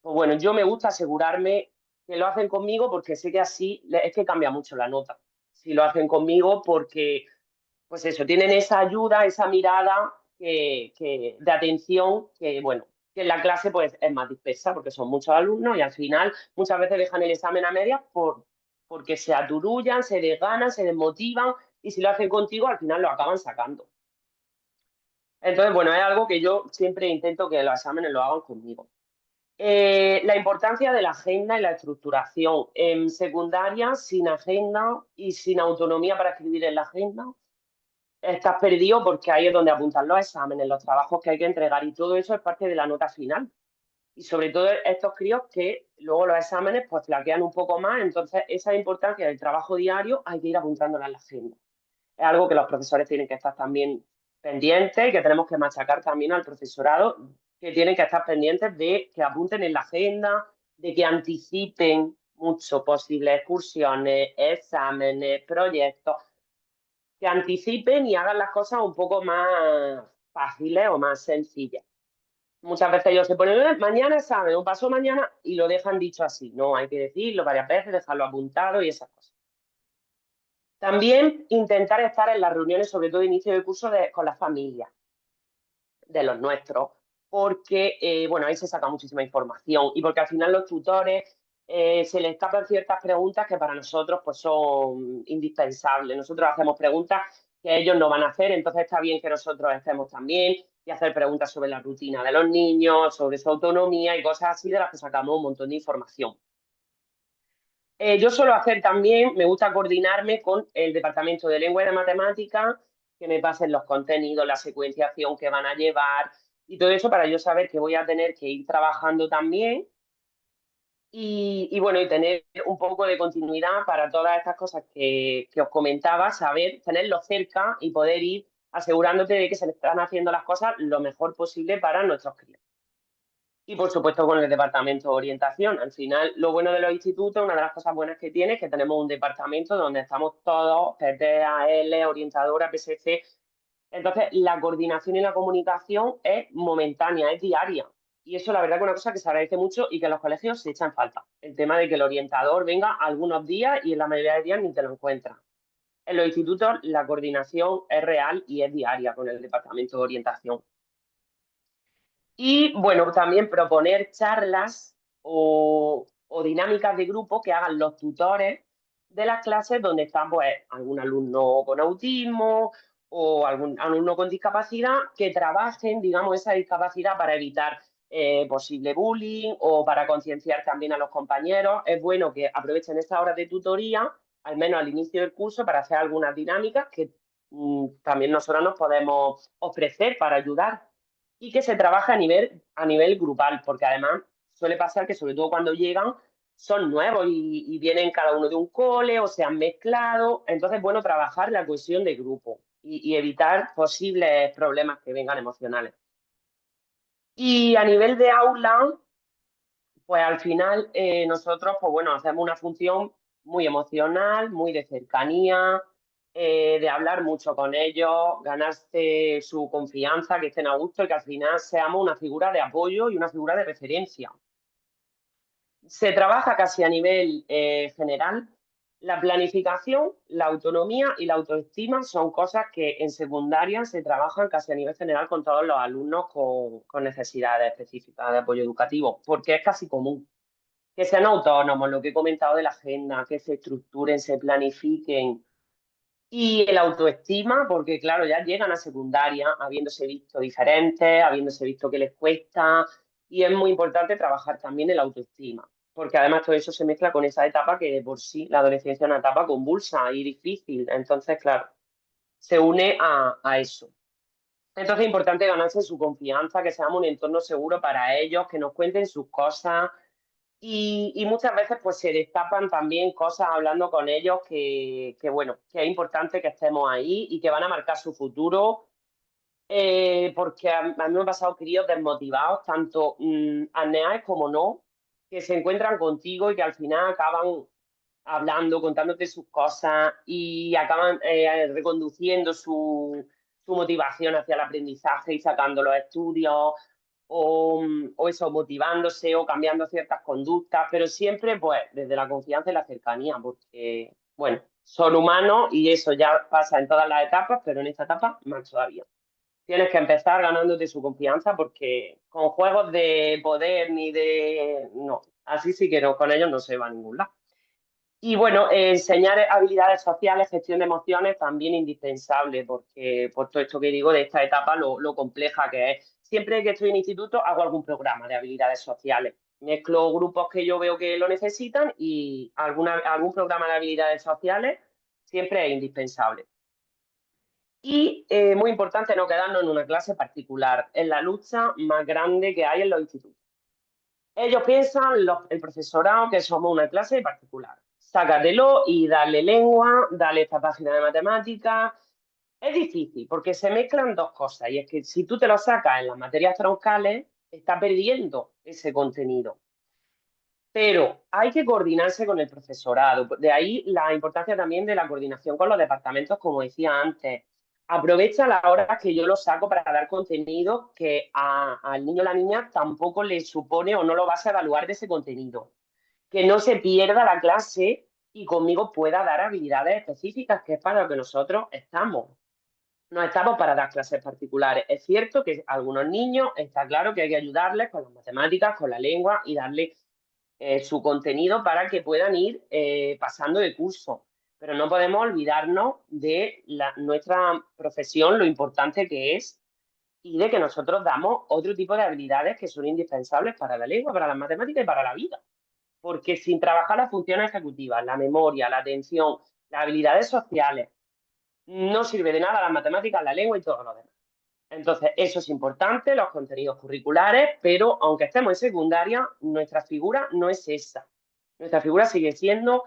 pues bueno, yo me gusta asegurarme que lo hacen conmigo porque sé que así es que cambia mucho la nota. Si lo hacen conmigo porque, pues eso, tienen esa ayuda, esa mirada de atención que, bueno, que en la clase pues es más dispersa porque son muchos alumnos y al final muchas veces dejan el examen a medias porque se aturullan, se desganan, se desmotivan y si lo hacen contigo al final lo acaban sacando. Entonces, bueno, es algo que yo siempre intento que los exámenes lo hagan conmigo. La importancia de la agenda y la estructuración. En secundaria, sin agenda y sin autonomía para escribir en la agenda, estás perdido porque ahí es donde apuntan los exámenes, los trabajos que hay que entregar y todo eso es parte de la nota final. Y sobre todo estos críos que luego los exámenes pues flaquean un poco más, entonces esa importancia del trabajo diario hay que ir apuntándola en la agenda. Es algo que los profesores tienen que estar también pendientes y que tenemos que machacar también al profesorado, que tienen que estar pendientes de que apunten en la agenda, de que anticipen mucho posibles excursiones, exámenes, proyectos, que anticipen y hagan las cosas un poco más fáciles o más sencillas. Muchas veces ellos se ponen, mañana examen o pasó mañana y lo dejan dicho así. No, hay que decirlo varias veces, dejarlo apuntado y esas cosas. También intentar estar en las reuniones, sobre todo de inicio de curso, con las familias de los nuestros, porque, bueno, ahí se saca muchísima información y porque al final los tutores se les escapan ciertas preguntas que para nosotros pues son indispensables. Nosotros hacemos preguntas que ellos no van a hacer, entonces está bien que nosotros estemos también y hacer preguntas sobre la rutina de los niños, sobre su autonomía y cosas así de las que sacamos un montón de información. Yo suelo hacer también, me gusta coordinarme con el Departamento de Lengua y de Matemáticas, que me pasen los contenidos, la secuenciación que van a llevar y todo eso para yo saber que voy a tener que ir trabajando también y bueno, y tener un poco de continuidad para todas estas cosas que os comentaba, saber, tenerlo cerca y poder ir asegurándote de que se le están haciendo las cosas lo mejor posible para nuestros críos. Y por supuesto con el departamento de orientación. Al final, lo bueno de los institutos, una de las cosas buenas que tiene es que tenemos un departamento donde estamos todos, PT, AL, orientadora, PSC. Entonces, la coordinación y la comunicación es momentánea, es diaria. Y eso, la verdad, que es una cosa que se agradece mucho y que en los colegios se echa en falta. El tema de que el orientador venga algunos días y en la mayoría de días ni te lo encuentras. En los institutos, la coordinación es real y es diaria con el departamento de orientación. Y bueno, también proponer charlas o dinámicas de grupo que hagan los tutores de las clases donde están pues algún alumno con autismo o algún alumno con discapacidad que trabajen, digamos, esa discapacidad para evitar posible bullying o para concienciar también a los compañeros. Es bueno que aprovechen estas horas de tutoría, al menos al inicio del curso, para hacer algunas dinámicas que también nosotros nos podemos ofrecer para ayudar y que se trabaja a nivel grupal, porque además suele pasar que sobre todo cuando llegan son nuevos y vienen cada uno de un cole o se han mezclado. Entonces, bueno, trabajar la cohesión de grupo y evitar posibles problemas que vengan emocionales. Y a nivel de aula, pues al final nosotros, pues bueno, hacemos una función muy emocional, muy de cercanía, de hablar mucho con ellos, ganarse su confianza, que estén a gusto y que al final seamos una figura de apoyo y una figura de referencia. Se trabaja casi a nivel general. La planificación, la autonomía y la autoestima son cosas que en secundaria se trabajan casi a nivel general con todos los alumnos con necesidades específicas de apoyo educativo, porque es casi común que sean autónomos, lo que he comentado de la agenda, que se estructuren, se planifiquen. Y el autoestima, porque claro, ya llegan a secundaria habiéndose visto diferentes, habiéndose visto que les cuesta, y es muy importante trabajar también el autoestima, porque además todo eso se mezcla con esa etapa que de por sí la adolescencia es una etapa convulsa y difícil, entonces claro, se une a eso. Entonces es importante ganarse su confianza, que seamos un entorno seguro para ellos, que nos cuenten sus cosas, y muchas veces pues se destapan también cosas hablando con ellos bueno, que es importante que estemos ahí y que van a marcar su futuro, porque a mí me han pasado críos desmotivados, tanto apneaes como no, que se encuentran contigo y que al final acaban hablando, contándote sus cosas y acaban reconduciendo su motivación hacia el aprendizaje y sacando los estudios o eso, motivándose o cambiando ciertas conductas, pero siempre pues desde la confianza y la cercanía, porque, bueno, son humanos y eso ya pasa en todas las etapas, pero en esta etapa más todavía. Tienes que empezar ganándote su confianza porque con juegos de poder ni de... No, así sí que no, con ellos no se va a ningún lado. Y bueno, enseñar habilidades sociales, gestión de emociones, también indispensable, porque por todo esto que digo de esta etapa, lo compleja que es. Siempre que estoy en instituto hago algún programa de habilidades sociales. Mezclo grupos que yo veo que lo necesitan y algún programa de habilidades sociales siempre es indispensable. Y muy importante no quedarnos en una clase particular, es la lucha más grande que hay en los institutos. Ellos piensan, el profesorado, que somos una clase particular. Sácatelo y dale lengua, dale esta página de matemáticas. Es difícil porque se mezclan dos cosas y es que si tú te lo sacas en las materias troncales, está perdiendo ese contenido. Pero hay que coordinarse con el profesorado. De ahí la importancia también de la coordinación con los departamentos, como decía antes. Aprovecha las horas que yo lo saco para dar contenido que al niño o la niña tampoco le supone o no lo vas a evaluar de ese contenido. Que no se pierda la clase y conmigo pueda dar habilidades específicas, que es para lo que nosotros estamos. No estamos para dar clases particulares. Es cierto que algunos niños está claro que hay que ayudarles con las matemáticas, con la lengua y darle su contenido para que puedan ir pasando de curso. Pero no podemos olvidarnos de nuestra profesión, lo importante que es y de que nosotros damos otro tipo de habilidades que son indispensables para la lengua, para las matemáticas y para la vida. Porque sin trabajar las funciones ejecutivas, la memoria, la atención, las habilidades sociales, no sirve de nada las matemáticas, la lengua y todo lo demás. Entonces, eso es importante, los contenidos curriculares, pero aunque estemos en secundaria, nuestra figura no es esa. Nuestra figura sigue siendo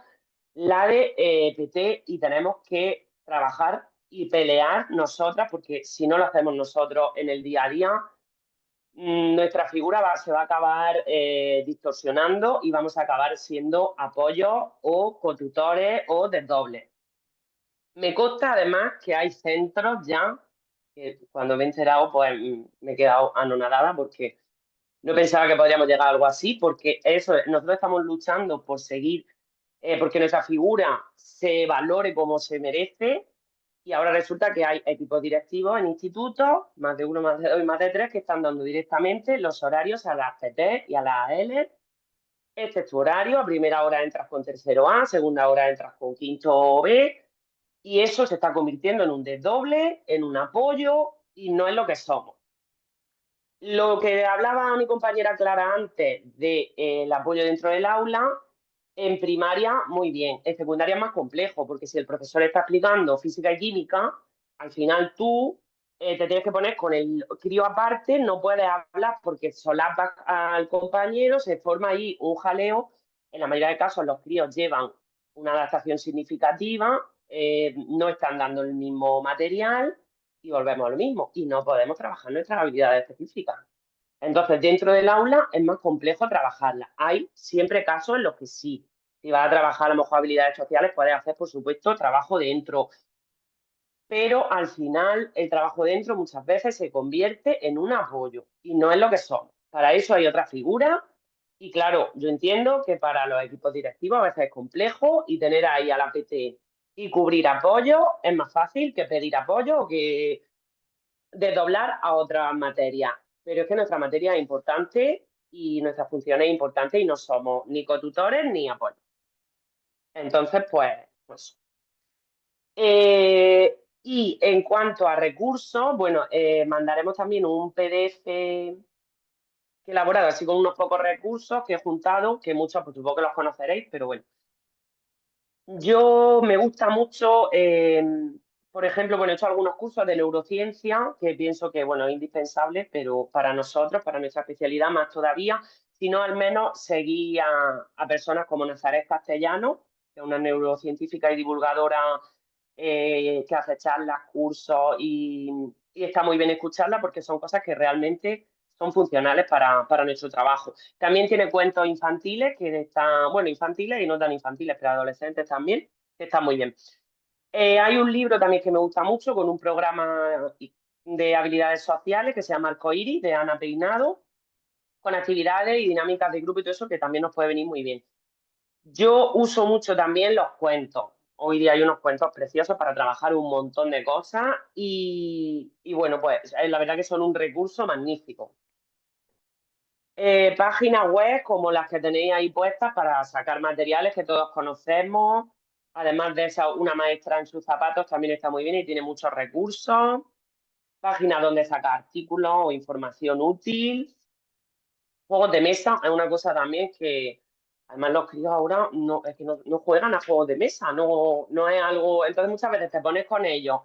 la de PT y tenemos que trabajar y pelear nosotras, porque si no lo hacemos nosotros en el día a día, nuestra figura se va a acabar distorsionando y vamos a acabar siendo apoyos o cotutores o desdobles. Me consta además que hay centros ya que cuando me he enterado, pues me he quedado anonadada porque no pensaba que podríamos llegar a algo así, porque eso, nosotros estamos luchando por seguir, porque nuestra figura se valore como se merece, y ahora resulta que hay equipos directivos en institutos, más de uno, más de dos y más de tres, que están dando directamente los horarios a las PT y a las AL. Este es tu horario, a primera hora entras con tercero A, segunda hora entras con quinto B, y eso se está convirtiendo en un desdoble, en un apoyo, y no es lo que somos. Lo que hablaba mi compañera Clara antes del apoyo dentro del aula, en primaria muy bien, en secundaria es más complejo, porque si el profesor está explicando física y química, al final tú te tienes que poner con el crío aparte, no puedes hablar porque solapas al compañero, se forma ahí un jaleo en la mayoría de casos los críos llevan una adaptación significativa, no están dando el mismo material y volvemos a lo mismo. Y no podemos trabajar nuestras habilidades específicas. Entonces, dentro del aula es más complejo trabajarlas. Hay siempre casos en los que sí. Si vas a trabajar a lo mejor habilidades sociales, puedes hacer, por supuesto, trabajo dentro. Pero al final, el trabajo dentro muchas veces se convierte en un apoyo y no es lo que somos. Para eso hay otra figura. Y claro, yo entiendo que para los equipos directivos a veces es complejo y tener ahí a la PT y cubrir apoyo es más fácil que pedir apoyo o que desdoblar a otra materia. Pero es que nuestra materia es importante y nuestra función es importante y no somos ni cotutores ni apoyo. Entonces, pues. Y en cuanto a recursos, bueno, mandaremos también un PDF que he elaborado así con unos pocos recursos que he juntado, que muchos, pues supongo que los conoceréis, pero bueno. Yo me gusta mucho, por ejemplo, bueno, he hecho algunos cursos de neurociencia que pienso que, bueno, es indispensable, pero para nosotros, para nuestra especialidad más todavía, si no al menos seguí a personas como Nazaret Castellano, que es una neurocientífica y divulgadora que hace charlas, cursos y está muy bien escucharla porque son cosas que realmente son funcionales para nuestro trabajo. También tiene cuentos infantiles que están, bueno, infantiles y no tan infantiles, pero adolescentes también, que están muy bien. Hay un libro también que me gusta mucho con un programa de habilidades sociales que se llama Arcoíris, de Ana Peinado, con actividades y dinámicas de grupo y todo eso que también nos puede venir muy bien. Yo uso mucho también los cuentos. Hoy día hay unos cuentos preciosos para trabajar un montón de cosas y bueno, pues la verdad que son un recurso magnífico. Páginas web como las que tenéis ahí puestas para sacar materiales que todos conocemos. Además de esa, una maestra en sus zapatos también está muy bien y tiene muchos recursos. Páginas donde sacar artículos o información útil. Juegos de mesa es una cosa también que, además los críos ahora no, es que no juegan a juegos de mesa, no es algo, entonces muchas veces te pones con ellos,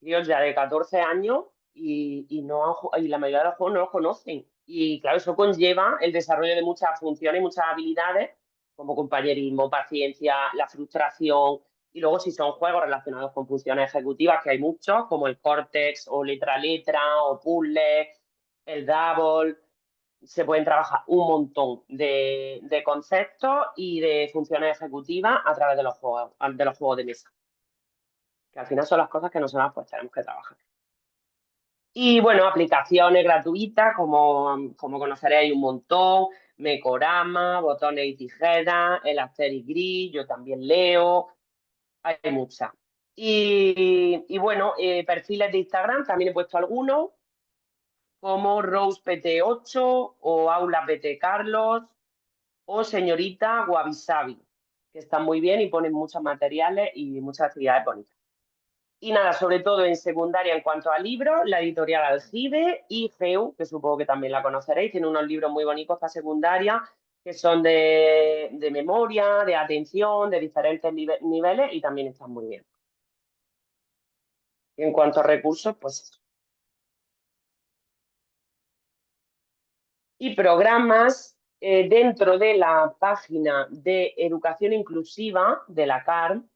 críos ya de 14 años y la mayoría de los juegos no los conocen. Y claro, eso conlleva el desarrollo de muchas funciones y muchas habilidades, como compañerismo, paciencia, la frustración, y luego si son juegos relacionados con funciones ejecutivas, que hay muchos, como el Cortex o letra a letra o puzzle, el Double se pueden trabajar un montón de conceptos y de funciones ejecutivas a través de los juegos de mesa. Que al final son las cosas que nosotros pues tenemos que trabajar. Y bueno, aplicaciones gratuitas, como conoceréis un montón, Mecorama, botones y tijeras, el Asterix Gris, yo también leo, hay muchas. Y bueno, perfiles de Instagram, también he puesto algunos, como Rose PT8 o Aula PT Carlos, o señorita Wabi Sabi, que están muy bien y ponen muchos materiales y muchas actividades bonitas. Y nada, sobre todo en secundaria, en cuanto a libros, la editorial Aljibe y GEU, que supongo que también la conoceréis, tiene unos libros muy bonitos para secundaria, que son de memoria, de atención, de diferentes niveles y también están muy bien. Y en cuanto a recursos, pues eso. Y programas dentro de la página de educación inclusiva de la CARM,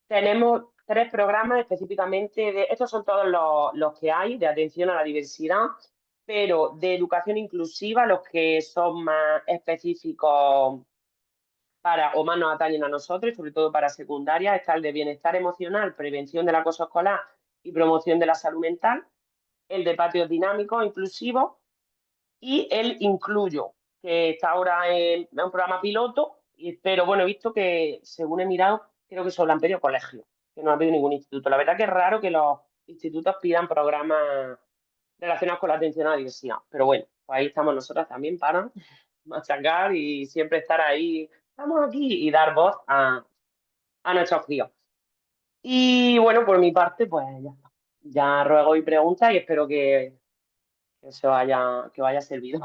tenemos 3 programas específicamente estos son todos los que hay de atención a la diversidad, pero de educación inclusiva, los que son más específicos o más nos atañen a nosotros, y sobre todo para secundaria, está el de bienestar emocional, prevención del acoso escolar y promoción de la salud mental, el de patios dinámicos inclusivos y el Incluyo, que está ahora en un programa piloto, pero bueno, he visto que, según he mirado, creo que solo han pedido colegios, que no han pedido ningún instituto. La verdad que es raro que los institutos pidan programas relacionados con la atención a la diversidad, pero bueno, pues ahí estamos nosotras también para machacar y siempre estar ahí, estamos aquí y dar voz a nuestros críos. Y bueno, por mi parte, pues ya está. Ya ruego y pregunta y espero que vaya servido.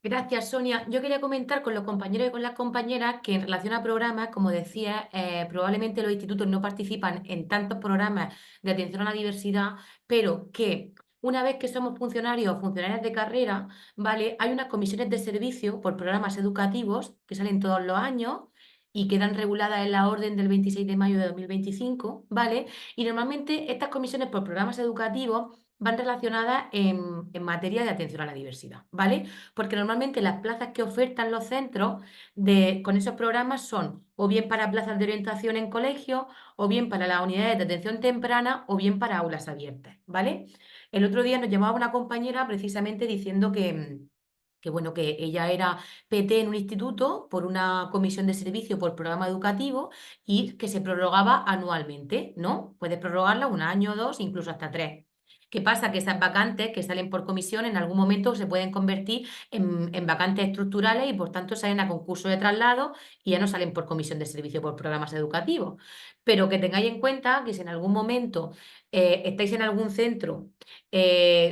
Gracias, Sonia. Yo quería comentar con los compañeros y con las compañeras que en relación a programas, como decía, probablemente los institutos no participan en tantos programas de atención a la diversidad, pero que una vez que somos funcionarios o funcionarias de carrera, ¿vale? Hay unas comisiones de servicio por programas educativos que salen todos los años y quedan reguladas en la orden del 26 de mayo de 2025, ¿vale? Y normalmente estas comisiones por programas educativos van relacionadas en materia de atención a la diversidad, ¿vale? Porque normalmente las plazas que ofertan los centros con esos programas son o bien para plazas de orientación en colegios, o bien para las unidades de atención temprana, o bien para aulas abiertas, ¿vale? El otro día nos llamaba una compañera precisamente diciendo que bueno, que ella era PT en un instituto por una comisión de servicio por programa educativo y que se prorrogaba anualmente, ¿no? Puedes prorrogarla un año, dos, incluso hasta tres. ¿Qué pasa? Que esas vacantes que salen por comisión en algún momento se pueden convertir en vacantes estructurales y por tanto salen a concurso de traslado y ya no salen por comisión de servicio por programas educativos. Pero que tengáis en cuenta que si en algún momento estáis en algún centro,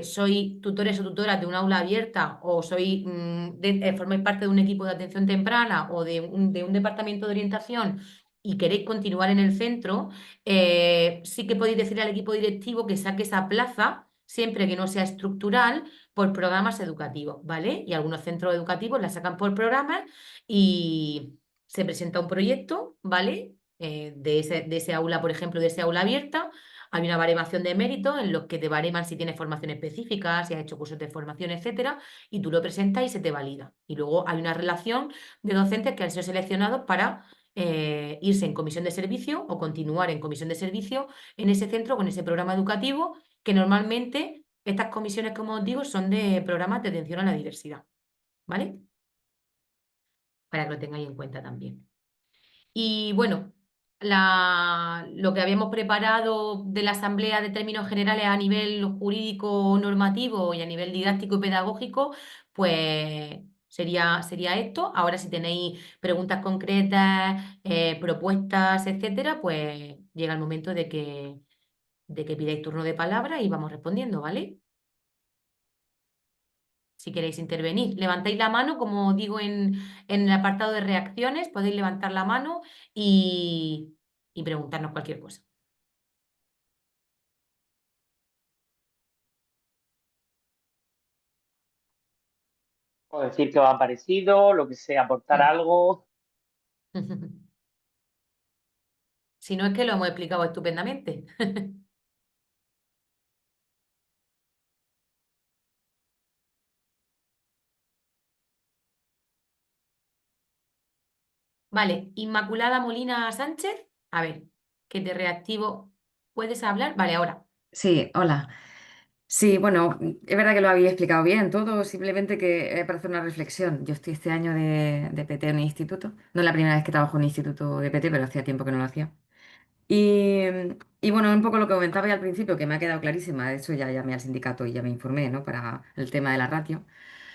sois tutores o tutoras de un aula abierta o formáis parte de un equipo de atención temprana o de un departamento de orientación y queréis continuar en el centro, sí que podéis decir al equipo directivo que saque esa plaza, siempre que no sea estructural, por programas educativos, ¿vale? Y algunos centros educativos la sacan por programas y se presenta un proyecto, ¿vale? De ese aula, por ejemplo, de ese aula abierta. Hay una baremación de méritos en los que te bareman si tienes formación específica, si has hecho cursos de formación, etcétera, y tú lo presentas y se te valida. Y luego hay una relación de docentes que han sido seleccionados para irse en comisión de servicio o continuar en comisión de servicio en ese centro con ese programa educativo, que normalmente estas comisiones, como os digo, son de programas de atención a la diversidad, ¿vale? Para que lo tengáis en cuenta también. Y bueno, lo que habíamos preparado de la Asamblea de términos generales a nivel jurídico normativo y a nivel didáctico y pedagógico, pues sería esto. Ahora, si tenéis preguntas concretas, propuestas, etcétera, pues llega el momento de que pidáis turno de palabra y vamos respondiendo, ¿vale? Si queréis intervenir. Levantáis la mano, como digo en el apartado de reacciones, podéis levantar la mano y preguntarnos cualquier cosa. O decir que os ha parecido, lo que sea, aportar Mm. algo. Si no es que lo hemos explicado estupendamente. Vale, Inmaculada Molina Sánchez. A ver, que te reactivo. ¿Puedes hablar? Vale, ahora. Sí, hola. Sí, bueno, es verdad que lo había explicado bien todo, simplemente que para hacer una reflexión. Yo estoy este año de PT en el instituto. No es la primera vez que trabajo en un instituto de PT, pero hacía tiempo que no lo hacía. Y, y bueno, un poco lo que comentaba ya al principio, que me ha quedado clarísima. De hecho, ya llamé al sindicato y ya me informé, ¿no? Para el tema de la ratio.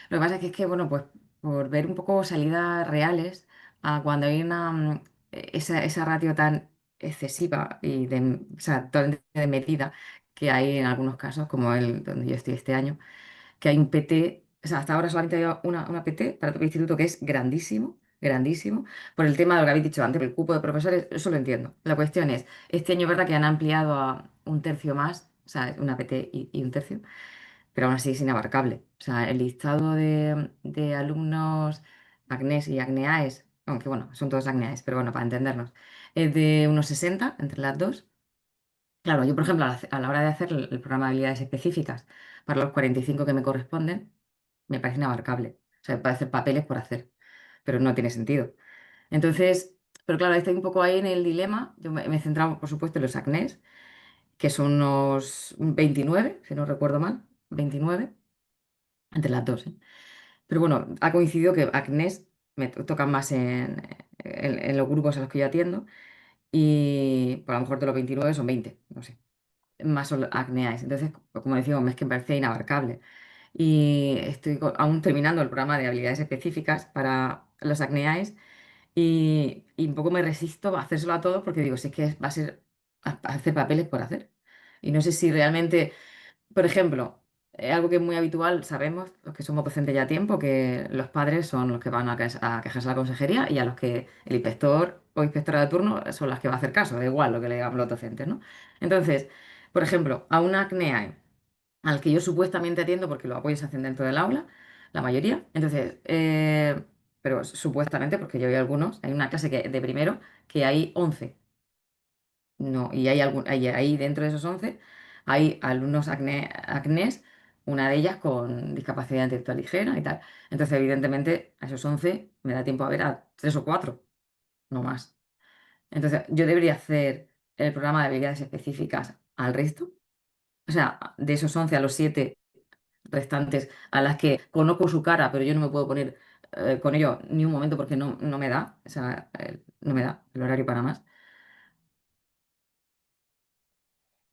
Lo que pasa es que, bueno, pues por ver un poco salidas reales a cuando hay esa ratio tan excesiva y o sea, totalmente de medida que hay en algunos casos, como el donde yo estoy este año, que hay un PT, o sea, hasta ahora solamente hay una PT para todo el instituto que es grandísimo, grandísimo, por el tema de lo que habéis dicho antes, el cupo de profesores, eso lo entiendo. La cuestión es, este año es verdad que han ampliado a un tercio más, o sea, una PT y un tercio, pero aún así es inabarcable. O sea, el listado de alumnos ACNES y ACNEAES, aunque bueno, son todos ACNEAES, pero bueno, para entendernos, es de unos 60 entre las dos. Claro, yo por ejemplo, a la hora de hacer el programa de habilidades específicas para los 45 que me corresponden, me parece inabarcable. O sea, para hacer papeles por hacer, pero no tiene sentido. Entonces, pero claro, estoy un poco ahí en el dilema. Yo me he centrado, por supuesto, en los ACNES, que son unos 29 si no recuerdo mal, 29 entre las dos, ¿eh? Pero bueno, ha coincidido que acnés me tocan más en los grupos a los que yo atiendo y por a lo mejor de los 29 son 20 no sé, más son acneas. Entonces, como decía, es que me parece inabarcable. Y estoy aún terminando el programa de habilidades específicas para los acneaes y un poco me resisto a hacérselo a todos porque digo, si es que va a ser hacer papeles por hacer. Y no sé si realmente por ejemplo, algo que es muy habitual, sabemos, los que somos docentes ya a tiempo, que los padres son los que van a quejarse a la consejería y a los que el inspector o inspectora de turno son las que va a hacer caso, da igual lo que le digamos los docentes, ¿no? Entonces, por ejemplo, a una CNEAE, al que yo supuestamente atiendo, porque los apoyos se hacen dentro del aula, la mayoría. Entonces, pero supuestamente, porque yo hay algunos, hay una clase de primero que hay 11. No, y ahí dentro de esos 11 hay alumnos acnés, una de ellas con discapacidad intelectual ligera y tal. Entonces, evidentemente, a esos 11 me da tiempo a ver a 3 o 4, no más. Entonces, yo debería hacer el programa de habilidades específicas al resto. O sea, de esos 11 a los 7 restantes a las que conozco su cara, pero yo no me puedo poner con ellos ni un momento porque no me da, o sea, no me da el horario para más.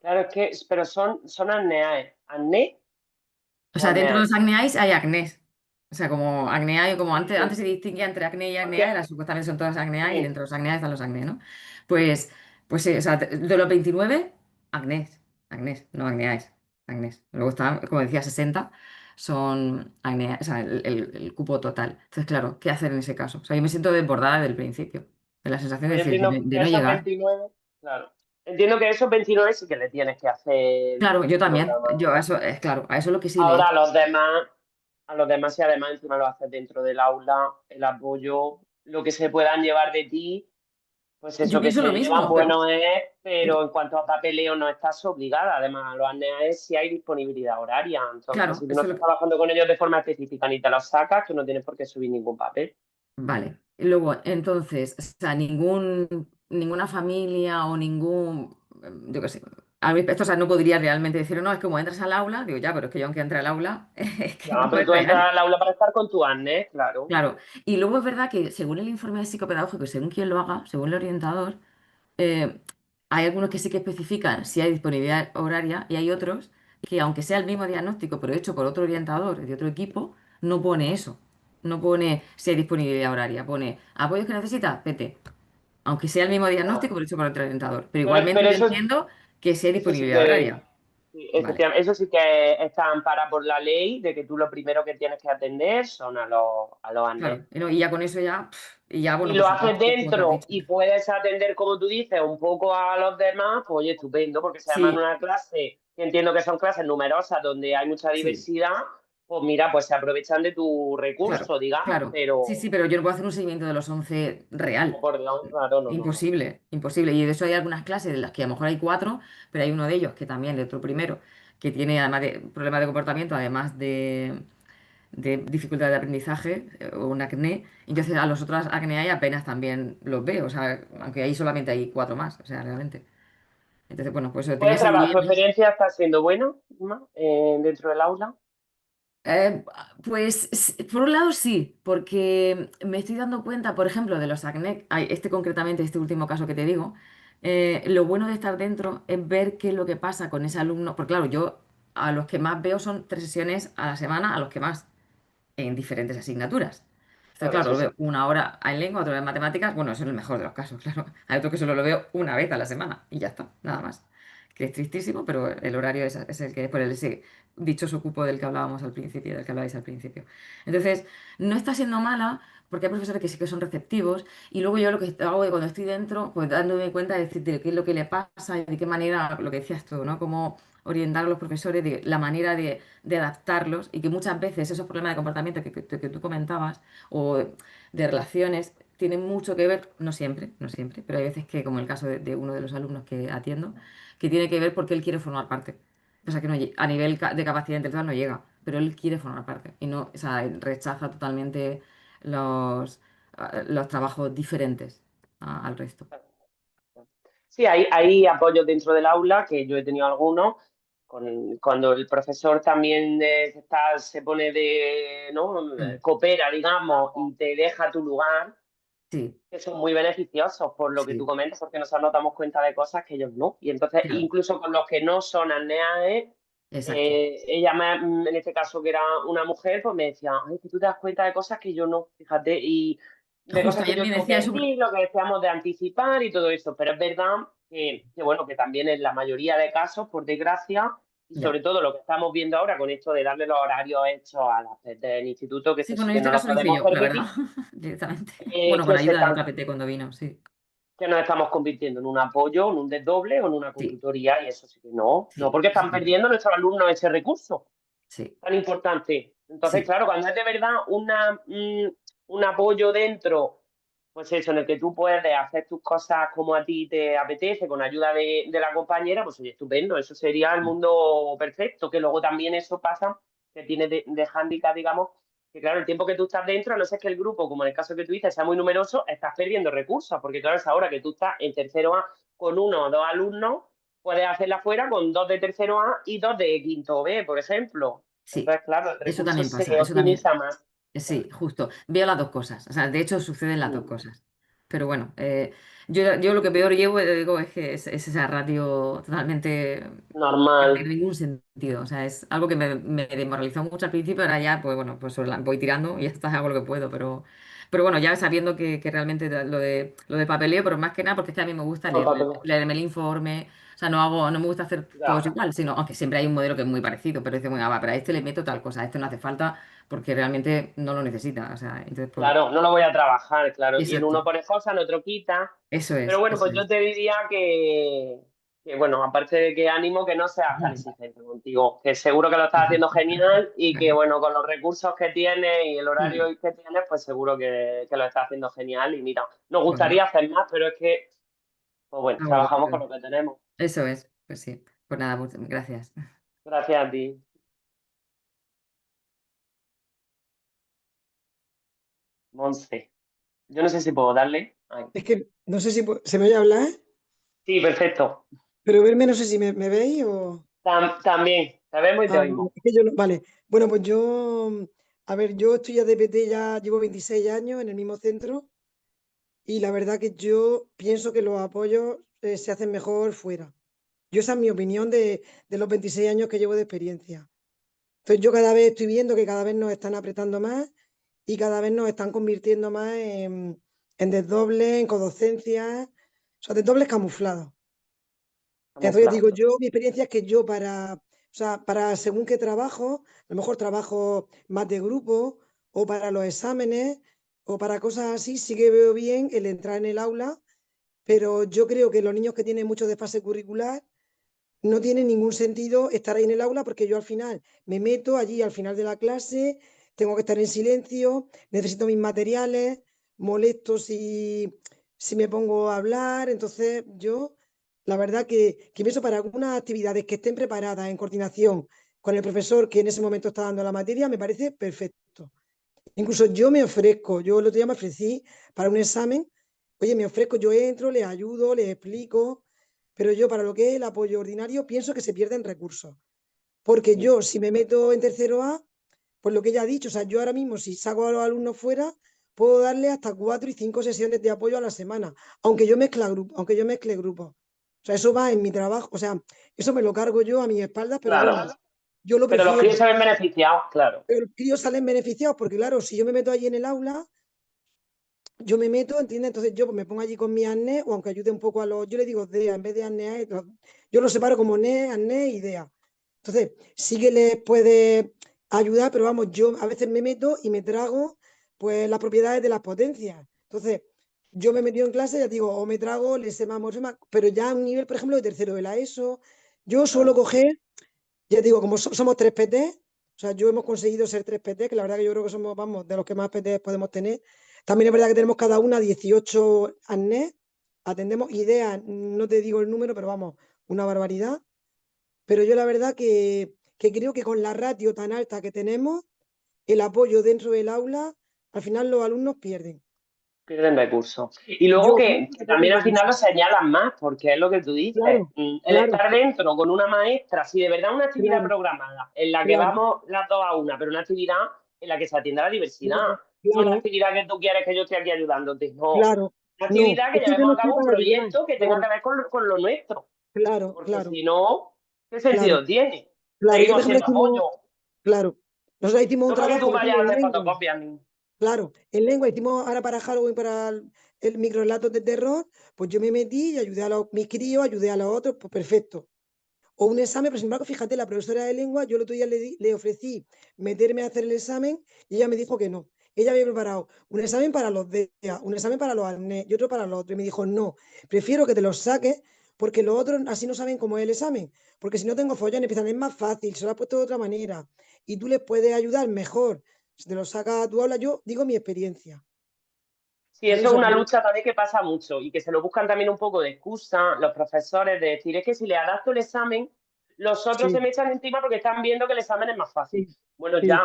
Claro, pero son acneae. ¿Acné O o sea, dentro de los acneae? acneais hay acnés. O sea, como acneai, como Sí, antes se distinguía entre acné y porque, acneai, supuestamente son todas acneai y sí, dentro de los acneai están los acné, ¿no? Pues, pues sí, o sea, de los 29, acnés, no acneais, acnés. Luego está, como decía, 60 son acneai, o sea, el cupo total. Entonces, claro, ¿qué hacer en ese caso? O sea, yo me siento desbordada desde el principio, de la sensación de pues yo decir, entiendo de que no esos llegar. 29, claro. Entiendo que esos 29 sí que le tienes que hacer Claro, yo un también, programa. yo a eso, es claro, a eso es lo que sí le he Ahora hecho. a los demás, si además encima lo haces dentro del aula, el apoyo, lo que se puedan llevar de ti, pues Yo eso que pienso lo se llevan, mismo, bueno es, pero en cuanto a papeleo no estás obligada. Además, los ANEAES sí hay disponibilidad horaria. Entonces, claro, si tú no eso es estás lo que... trabajando con ellos de forma específica ni te los sacas, tú no tienes por qué subir ningún papel. Vale. Y luego, entonces, o sea, ninguna familia o ningún, yo qué sé, al respecto, o sea, no podría realmente decir, no, es como entras al aula, digo, ya, pero es que yo aunque entre al aula, es que Ya, no pero es tú entras real. al aula para estar con tu ANES, claro. Claro. Y luego es verdad que según el informe psicopedagógico, según quien lo haga, según el orientador, eh, hay algunos que sí que especifican si hay disponibilidad horaria y hay otros que, aunque sea el mismo diagnóstico, pero hecho por otro orientador de otro equipo, no pone eso. No pone si hay disponibilidad horaria, pone apoyos que necesita, PT. Aunque sea el mismo Ya. diagnóstico, pero hecho por otro orientador. Pero igualmente Pero yo entiendo que si hay eso sí disponibilidad que, horaria. sí, Vale. efectivamente, eso sí que está amparado por la ley de que tú lo primero que tienes que atender son a los ANES. Claro. Y ya con eso ya, y ya, Y bueno, por lo haces supuesto, como te has dentro dicho. y puedes atender, como tú dices, un poco a los demás, pues oye, estupendo, porque si además en Sí, una clase, que entiendo que son clases numerosas donde hay mucha sí. diversidad, pues mira, pues se aprovechan de tu Claro, recurso, digamos, claro. Sí, sí, pero pero yo no puedo hacer un seguimiento de los 11 no, real. por Dios, claro, no, no, no. Imposible, imposible. Y de eso hay algunas clases de las que a lo mejor hay 4, pero hay uno de ellos que también, el otro primero, que tiene además de problemas de comportamiento, además de dificultad de aprendizaje o un acné. Entonces a los otros acné hay apenas también los veo, o sea, aunque ahí solamente hay 4 más, o sea, realmente. Entonces, bueno, pues ¿Cuál tenía es ese tu dilema. experiencia está siendo buena, Inma, dentro del aula? Eh, pues por un lado sí, porque me estoy dando cuenta, por ejemplo, de los acné, este concretamente, este último caso que te digo, lo bueno de estar dentro es ver qué es lo que pasa con ese alumno, porque claro, yo a los que más veo son 3 sesiones a la semana, a los que más, en diferentes asignaturas. Entonces, Claro, claro, sí, lo sí. veo una hora en lengua, otra en matemáticas, bueno, eso es el mejor de los casos, claro. Hay otro que solo lo veo una vez a la semana y ya está, nada más. Que es tristísimo, pero el horario es el que es por ese dichoso cupo del que hablábamos al principio, del que hablabais al principio. Entonces, no está siendo mala porque hay profesores que sí que son receptivos y luego yo lo que hago cuando estoy dentro, pues dándome cuenta de qué es lo que le pasa y de qué manera, lo que decías tú, ¿no? Cómo orientar a los profesores de la manera de adaptarlos y que muchas veces esos problemas de comportamiento que tú comentabas o de relaciones tienen mucho que ver, no siempre, no siempre, pero hay veces que, como el caso de uno de los alumnos que atiendo, que tiene que ver porque él quiere formar parte. O sea, que a nivel de capacidad intelectual no llega, pero él quiere formar parte y no, o sea, rechaza totalmente los, los trabajos diferentes al resto. Sí, hay apoyos dentro del aula, que yo he tenido algunos, cuando el profesor también se pone ¿no? Mm, Coopera, digamos, y te deja tu lugar, sí, que son muy beneficiosos por lo que tú sí, comentas, porque nosotros nos damos cuenta de cosas que ellos no. Y entonces, claro, incluso con los que no son ANEAE, exacto. ella en este caso que era una mujer, pues me decía, ay, que tú te das cuenta de cosas que yo no, fíjate, y de Justo cosas que ayer yo me tengo decía que eso. decir, lo que decíamos de anticipar y todo eso, pero es verdad que bueno, que también en la mayoría de casos, por desgracia, y Ya. sobre todo lo que estamos viendo ahora con esto de darle los horarios hechos a las del instituto, que Sí, esto bueno, sí en que este no lo caso lo hice podemos yo, la verdad, permitir, directamente. Bueno, con que se ayuda de están otra PT cuando vino, sí. que nos estamos convirtiendo en un apoyo, en un desdoble o en una Sí, consultoría, y eso sí que no, sí, porque eso están está perdiendo nuestros alumnos ese recurso sí, tan importante. Entonces, sí, claro, cuando es de verdad un apoyo dentro, pues eso, en el que tú puedes hacer tus cosas como a ti te apetece, con ayuda de la compañera, pues oye, estupendo, eso sería el mundo perfecto, que luego también eso pasa, que tiene de hándicap, digamos, que claro, el tiempo que tú estás dentro, a no ser que el grupo, como en el caso que tú dices, sea muy numeroso, estás perdiendo recursos, porque claro, es ahora que tú estás en tercero A con 1 o 2 alumnos, puedes hacerla fuera con 2 de tercero A y 2 de quinto B, por ejemplo. sí. Entonces, claro, el Eso recurso también pasa, se eso también. optimiza más. Sí, justo. Veo las dos cosas. O sea, de hecho suceden las dos Mm, cosas. Pero bueno, yo lo que peor llevo, digo, es que es esa ratio totalmente que no tiene normal. ningún sentido. O sea, es algo que me desmoralizó mucho al principio, ahora ya, pues bueno, pues voy tirando y ya está, hago lo que puedo. Pero bueno, ya sabiendo que realmente lo de papeleo, pero más que nada porque es que a mí me gusta Por leer, papel. leerme el informe. O sea, no me gusta hacer todos Ya. igual, sino, aunque siempre hay un modelo que es muy parecido, pero dice, bueno, va, pero a este le meto tal cosa, a este no hace falta porque realmente no lo necesita. O sea, entonces, pues, Claro, no lo voy a trabajar, claro. Y en exacto. uno pone cosas, en otro quita. Eso Pero es, bueno, eso pues yo es. te diría que, bueno, aparte de que ánimo, que no seas tan exigente contigo, que seguro que lo estás haciendo genial y que, bueno, con los recursos que tienes y el horario Mm, que tienes, pues seguro que lo estás haciendo genial. Y mira, nos bueno, gustaría hacer más, pero es que, pues bueno, hago lo que trabajamos con puedo. lo que tenemos. Eso es, pues sí. Pues nada, muchas gracias. Gracias a ti, Monse. Yo no sé si puedo darle. Ahí. Es que no sé si se me oye hablar, Sí, perfecto. pero verme no sé si me veis o... También, te vemos y te Ah, vale, oímos. es que yo vale. Bueno, pues yo, a ver, yo estoy ya de PT, ya llevo 26 años en el mismo centro y la verdad que yo pienso que los apoyos se hacen mejor fuera. Yo esa es mi opinión de los 26 años que llevo de experiencia. Entonces yo cada vez estoy viendo que cada vez nos están apretando más y cada vez nos están convirtiendo más en desdobles, en codocencias, o sea, desdobles camuflados. Entonces Camuflado. digo yo, mi experiencia es que yo o sea, para según qué trabajo, a lo mejor trabajo más de grupo o para los exámenes o para cosas así, sí que veo bien el entrar en el aula, pero yo creo que los niños que tienen mucho desfase curricular no tiene ningún sentido estar ahí en el aula porque yo al final me meto allí al final de la clase, tengo que estar en silencio, necesito mis materiales, molesto si me pongo a hablar. Entonces yo, la verdad que pienso para algunas actividades que estén preparadas en coordinación con el profesor que en ese momento está dando la materia, me parece perfecto. Incluso yo me ofrezco, yo el otro día me ofrecí para un examen, oye, me ofrezco, yo entro, les ayudo, les explico, pero yo para lo que es el apoyo ordinario pienso que se pierden recursos. Porque Sí, yo, si me meto en tercero A, pues lo que ya he dicho, o sea, yo ahora mismo si saco a los alumnos fuera, puedo darle hasta 4 y 5 sesiones de apoyo a la semana, aunque yo mezcle grupos. O sea, eso va en mi trabajo, o sea, eso me lo cargo yo a mis espaldas, pero claro. bueno, yo lo Pero los prefiero. críos se ven beneficiados, claro. Pero los críos salen beneficiados porque, claro, si yo me meto allí en el aula, yo me meto, ¿entiendes? Entonces yo pues, me pongo allí con mi arnés, o aunque ayude un poco a los, yo le digo DEA en vez de arnés, yo lo separo como NES, arnés y DEA. Entonces, sí que les puede ayudar, pero vamos, yo a veces me meto y me trago pues las propiedades de las potencias. Entonces, yo me he metido en clase, ya digo, o me trago, les sé más, pero ya a un nivel, por ejemplo, de tercero de la ESO, yo suelo Claro. coger, ya digo, como somos 3 PT, o sea, yo hemos conseguido ser 3 PT, que la verdad que yo creo que somos, vamos, de los que más PT podemos tener. También es verdad que tenemos cada una 18 ANNES, atendemos ideas, no te digo el número, pero vamos, una barbaridad. Pero yo la verdad que creo que con la ratio tan alta que tenemos, el apoyo dentro del aula, al final los alumnos pierden. Pierden recursos. Y luego Yo que pienso que también pierden al final lo recursos. señalan más, porque es lo que tú dices. Claro, El claro, estar dentro con una maestra, si de verdad una actividad claro, programada en la que claro, vamos las dos a una, pero una actividad en la que se atienda la diversidad. claro, No la claro, actividad que tú quieres que yo esté aquí ayudándote. No. claro. Una No, actividad que es que yo llevemos no a estoy cabo un para ayudar. proyecto que tenga Claro, que ver con lo nuestro. claro, Porque claro, si no, ¿qué claro, sentido tiene? claro. Yo, por Seguimos ejemplo, siendo hicimos, apoyo. claro, nosotros hicimos un No para que trabajo, tú por ejemplo, vayas a en hacer lengua. fotocopias ni. Claro, en lengua hicimos ahora para Halloween, para el microrelatos de terror, pues yo me metí y ayudé a mis críos, ayudé a los otros, pues perfecto. O un examen, pero sin embargo, fíjate, la profesora de lengua, yo el otro día le ofrecí meterme a hacer el examen y ella me dijo que no. ella había preparado un examen para los DEA, un examen para los ARNES y otro para los otros. Y me dijo, no, prefiero que te los saques porque los otros así no saben cómo es el examen. Porque si no tengo follón, empiezan, es más fácil, se lo has puesto de otra manera y tú les puedes ayudar mejor. Si te lo sacas a tu aula, yo digo mi experiencia. Sí, ¿Vale? O eso es sea, una que lucha también que pasa mucho y que se lo buscan también un poco de excusa los profesores de decir, es que si le adapto el examen, los otros se sí, me echan encima porque están viendo que el examen es más fácil. sí, Bueno, sí. ya,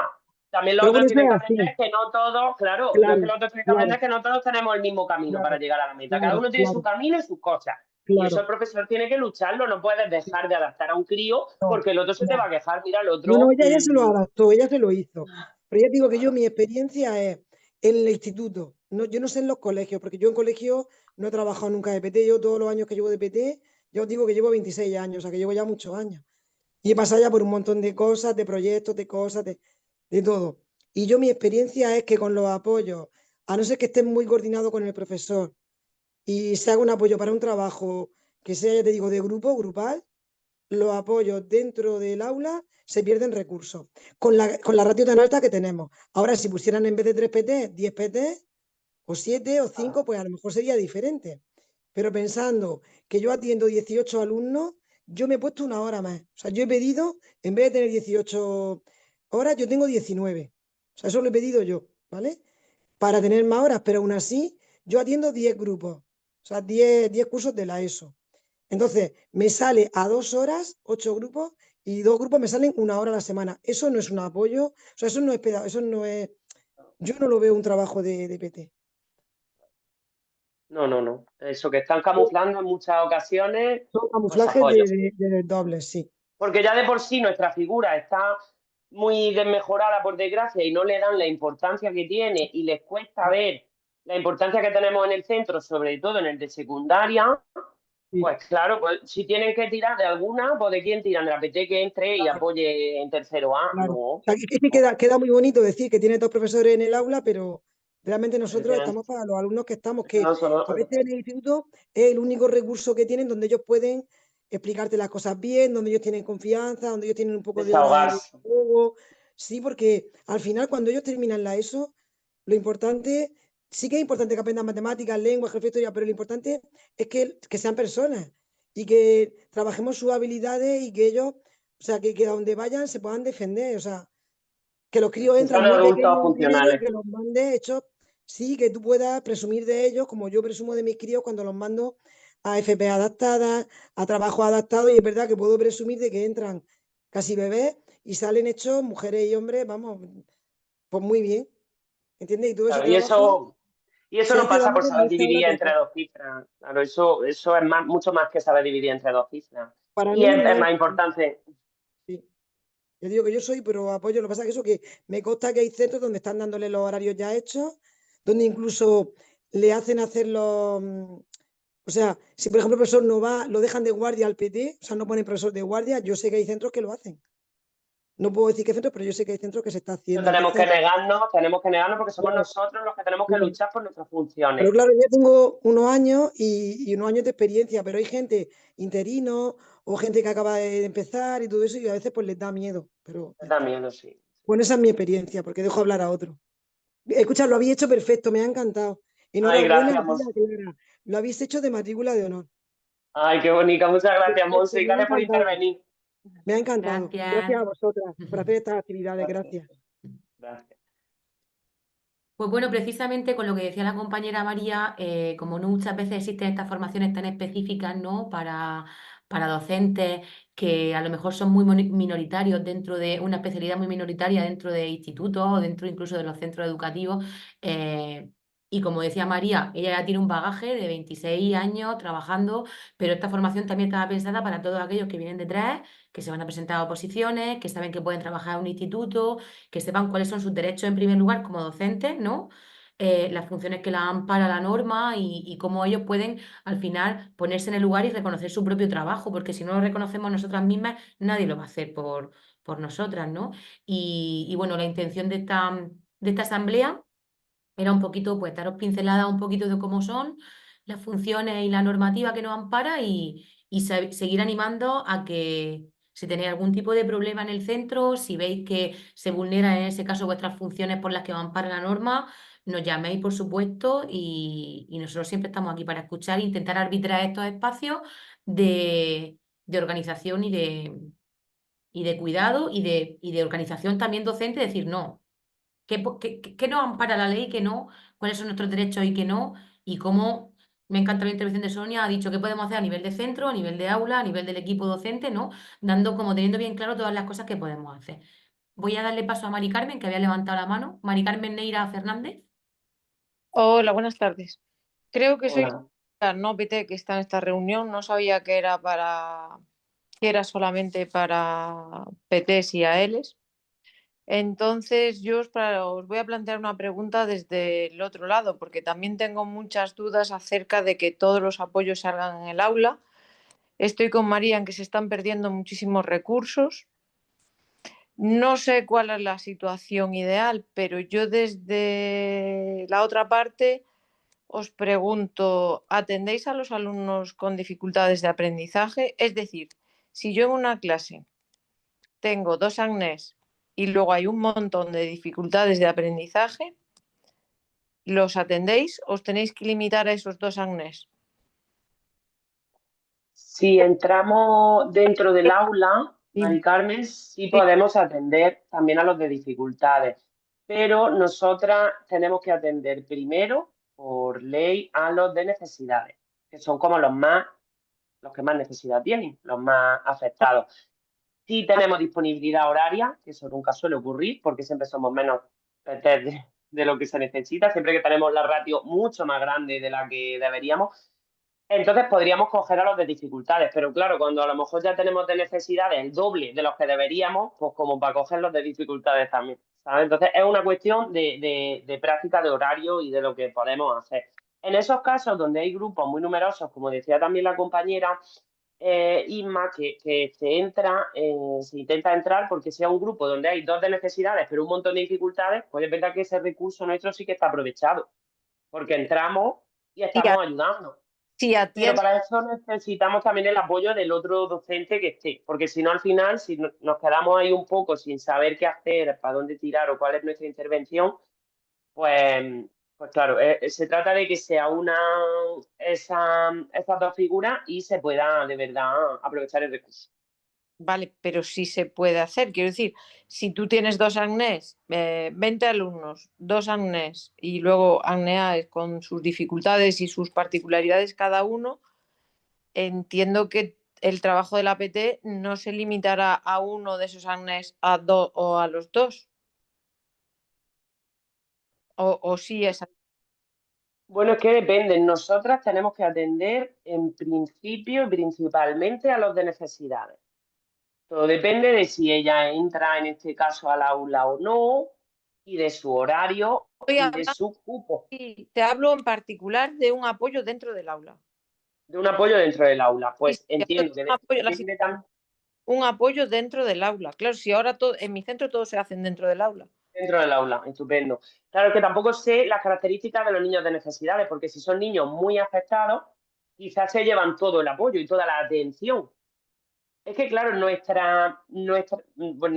también los Pero otros bueno, eso tienen es que así. aprender que no todos, claro, no es que Claro, los otros tienen que claro, aprender que no todos tenemos el mismo camino para claro, llegar a la meta. Cada claro, uno tiene su claro, camino y sus cosas. Y eso claro. el profesor tiene que lucharlo, no puedes Sí, dejar de adaptar a un crío no, porque el otro se te va claro. a quejar, mira, el No, no, otro... ella ya se lo adaptó, ella se lo hizo. Pero ya te digo que yo, claro. mi experiencia es en el instituto. No, yo no sé en los colegios, porque yo en colegio no he trabajado nunca de PT. Yo todos los años que llevo de PT, yo os digo que llevo 26 años, o sea que llevo ya muchos años. Y he pasado ya por un montón de cosas, de proyectos, de cosas, de todo. Y yo mi experiencia es que con los apoyos, a no ser que estés muy coordinado con el profesor y se haga un apoyo para un trabajo que sea, ya te digo, de grupo, grupal, los apoyos dentro del aula se pierden recursos. Con la ratio tan alta que tenemos. Ahora, si pusieran en vez de 3 PT, 10 PT, o 7 o 5, pues a lo mejor sería diferente. Pero pensando que yo atiendo 18 alumnos, yo me he puesto una hora más. O sea, yo he pedido, en vez de tener 18 horas, yo tengo 19. O sea, eso lo he pedido yo, ¿vale? Para tener más horas, pero aún así, yo atiendo 10 grupos. O sea, 10 cursos de la ESO. Entonces, me sale a 2 horas, 8 grupos, y 2 grupos me salen una hora a la semana. Eso no es un apoyo, o sea, eso no es, eso no es, yo no lo veo un trabajo de PT. No, no, no. Eso que están camuflando en muchas ocasiones Son los camuflajes apoyos. de dobles, sí. Porque ya de por sí nuestra figura está muy desmejorada, por desgracia, y no le dan la importancia que tiene y les cuesta ver la importancia que tenemos en el centro, sobre todo en el de secundaria, Sí, pues claro, pues si tienen que tirar de alguna, pues de quién tiran, de la PT que entre y claro, apoye en tercero A. claro. O No, sea, que no. queda muy bonito decir que tiene dos profesores en el aula, pero realmente nosotros Es estamos para los alumnos que estamos, que que a nosotros veces en el instituto es el único recurso que tienen donde ellos pueden explicarte las cosas bien, donde ellos tienen confianza, donde ellos tienen un poco de hora de desahogarse. desahogo. Sí, porque al final cuando ellos terminan la ESO, lo importante, sí que es importante que aprendan matemáticas, lengua, geografía, historia, pero lo importante es que sean personas y que trabajemos sus habilidades y que ellos, o sea, que a donde vayan se puedan defender, o sea, que los críos Que entran sean muy adultos pequeños en primero y funcionales. que los mandes hechos, sí, que tú puedas presumir de ellos, como yo presumo de mis críos cuando los mando a FP adaptadas, a trabajo adaptado, y es verdad que puedo presumir de que entran casi bebés y salen hechos mujeres y hombres, vamos, pues muy bien, ¿entiendes? Y todo ese Claro, trabajo y eso se no hace pasa por dándole saber mucha hora dividir entre total, dos cifras. Claro, eso es más, mucho más que saber dividir entre dos cifras. para Y números es es más importante. sí. Yo digo que yo soy, pero apoyo. Lo que pasa es que eso que me consta que hay centros donde están dándole los horarios ya hechos, donde incluso le hacen hacer los. O sea, si por ejemplo el profesor no va, lo dejan de guardia al PT, o sea, no ponen profesor de guardia, yo sé que hay centros que lo hacen. No puedo decir qué centros, pero yo sé que hay centros que se está No haciendo. Entonces, tenemos que negarnos porque somos claro, nosotros los que tenemos que claro. luchar por nuestras Pero funciones. claro, yo tengo unos años y unos años de experiencia, pero hay gente interino o gente que acaba de empezar y todo eso, y a veces pues les da miedo. Pero Me da miedo, sí. bueno, esa es mi experiencia, porque dejo hablar a otro. Escucha, lo habéis hecho perfecto, me ha encantado. Ay, Enhorabuena, gracias, María Monse. Clara. Lo habéis hecho de matrícula de honor. Ay, qué bonita. Muchas gracias, Perfecto, Monse. Y me ha gracias por encantado. intervenir. Me ha encantado. Gracias Gracias. a vosotras por hacer estas actividades. Gracias. Gracias. Pues bueno, precisamente con lo que decía la compañera María, como no muchas veces existen estas formaciones tan específicas, ¿no? Para docentes que a lo mejor son muy minoritarios dentro de una especialidad muy minoritaria dentro de institutos o dentro incluso de los centros educativos. Y como decía María, ella ya tiene un bagaje de 26 años trabajando, pero esta formación también estaba pensada para todos aquellos que vienen detrás, que se van a presentar a oposiciones, que saben que pueden trabajar en un instituto, que sepan cuáles son sus derechos en primer lugar como docentes, ¿no? Las funciones que la ampara la norma y cómo ellos pueden al final ponerse en el lugar y reconocer su propio trabajo, porque si no lo reconocemos nosotras mismas, nadie lo va a hacer por nosotras, ¿no? Y bueno, la intención de esta asamblea era un poquito, pues, daros pinceladas un poquito de cómo son las funciones y la normativa que nos ampara y seguir animando a que Si tenéis algún tipo de problema en el centro, si veis que se vulneran en ese caso vuestras funciones por las que os ampara la norma, nos llaméis, por supuesto, y nosotros siempre estamos aquí para escuchar e intentar arbitrar estos espacios de organización y de cuidado y de organización también docente, decir, no, ¿qué nos ampara la ley, qué no, cuáles son nuestros derechos y qué no, y cómo, me encanta la intervención de Sonia, ha dicho qué podemos hacer a nivel de centro, a nivel de aula, a nivel del equipo docente, ¿no? Dando como teniendo bien claro todas las cosas que podemos hacer. Voy a darle paso a Mari Carmen, que había levantado la mano. Mari Carmen Neira Fernández. Hola, buenas tardes. Creo que soy Hola. la no PT que está en esta reunión. No sabía que era solamente para PTs y ALs. Entonces, os voy a plantear una pregunta desde el otro lado, porque también tengo muchas dudas acerca de que todos los apoyos salgan en el aula. Estoy con María en que se están perdiendo muchísimos recursos. No sé cuál es la situación ideal, pero yo desde la otra parte os pregunto, ¿atendéis a los alumnos con dificultades de aprendizaje? Es decir, si yo en una clase tengo 2 ANNES y luego hay un montón de dificultades de aprendizaje, ¿los atendéis? ¿Os tenéis que limitar a esos 2 ANNES? Si entramos dentro del aula, Sí. Mari Carmen, sí Sí. podemos atender también a los de dificultades, pero nosotras tenemos que atender primero, por ley, a los de necesidades, que son como los que más necesidad tienen, los más afectados. Sí tenemos disponibilidad horaria, que eso nunca suele ocurrir, porque siempre somos menos de lo que se necesita, siempre que tenemos la ratio mucho más grande de la que deberíamos. Entonces podríamos coger a los de dificultades, pero claro, cuando a lo mejor ya tenemos de necesidades el doble de los que deberíamos, pues como para coger los de dificultades también, ¿sabes? Entonces es una cuestión de práctica de horario y de lo que podemos hacer. En esos casos donde hay grupos muy numerosos, como decía también la compañera Isma, que se intenta entrar porque sea un grupo donde hay 2 de necesidades, pero un montón de dificultades, pues es verdad que ese recurso nuestro sí que está aprovechado, porque entramos y estamos ayudando. Si Pero atiendes, para eso necesitamos también el apoyo del otro docente que esté, porque si no, al final, si nos quedamos ahí un poco sin saber qué hacer, para dónde tirar o cuál es nuestra intervención, pues claro, se trata de que se unan esas 2 figuras y se pueda de verdad aprovechar el recurso. vale, pero sí se puede hacer. Quiero decir, si tú tienes 2 ANNES, 20 alumnos, 2 ANNES y luego ANNEAes con sus dificultades y sus particularidades cada uno, entiendo que el trabajo de la PT no se limitará a uno de esos ANNES o a los 2. O sí es así. Bueno, es que depende. Nosotras tenemos que atender en principio y principalmente a los de necesidades. Todo depende de si ella entra en este caso al aula o no, y de su horario Estoy y de hablando, su cupo, te hablo en particular de un apoyo dentro del aula. de un apoyo dentro del aula. Sí, Pues sí, entiendo que un apoyo, depende también un apoyo dentro del aula. Claro, si ahora en mi centro todos se hacen dentro del aula. dentro del aula, estupendo. Claro que tampoco sé las características de los niños de necesidades, porque si son niños muy afectados, quizás se llevan todo el apoyo y toda la atención. Es que, claro, pues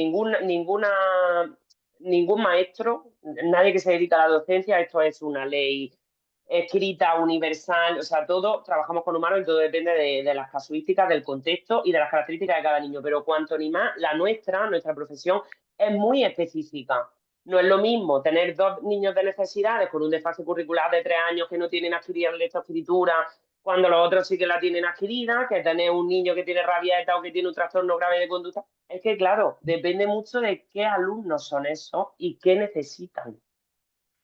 ningún maestro, nadie que se dedica a la docencia, esto es una ley escrita, universal, o sea, todo, trabajamos con humanos y todo depende de las casuísticas, del contexto y de las características de cada niño. Pero cuanto ni más, nuestra profesión es muy específica. No es lo mismo tener 2 niños de necesidades con un desfase curricular de 3 años que no tienen adquirida la lectoescritura, cuando los otros sí que la tienen adquirida, que tener un niño que tiene rabieta o que tiene un trastorno grave de conducta. Es que, claro, depende mucho de qué alumnos son esos y qué necesitan.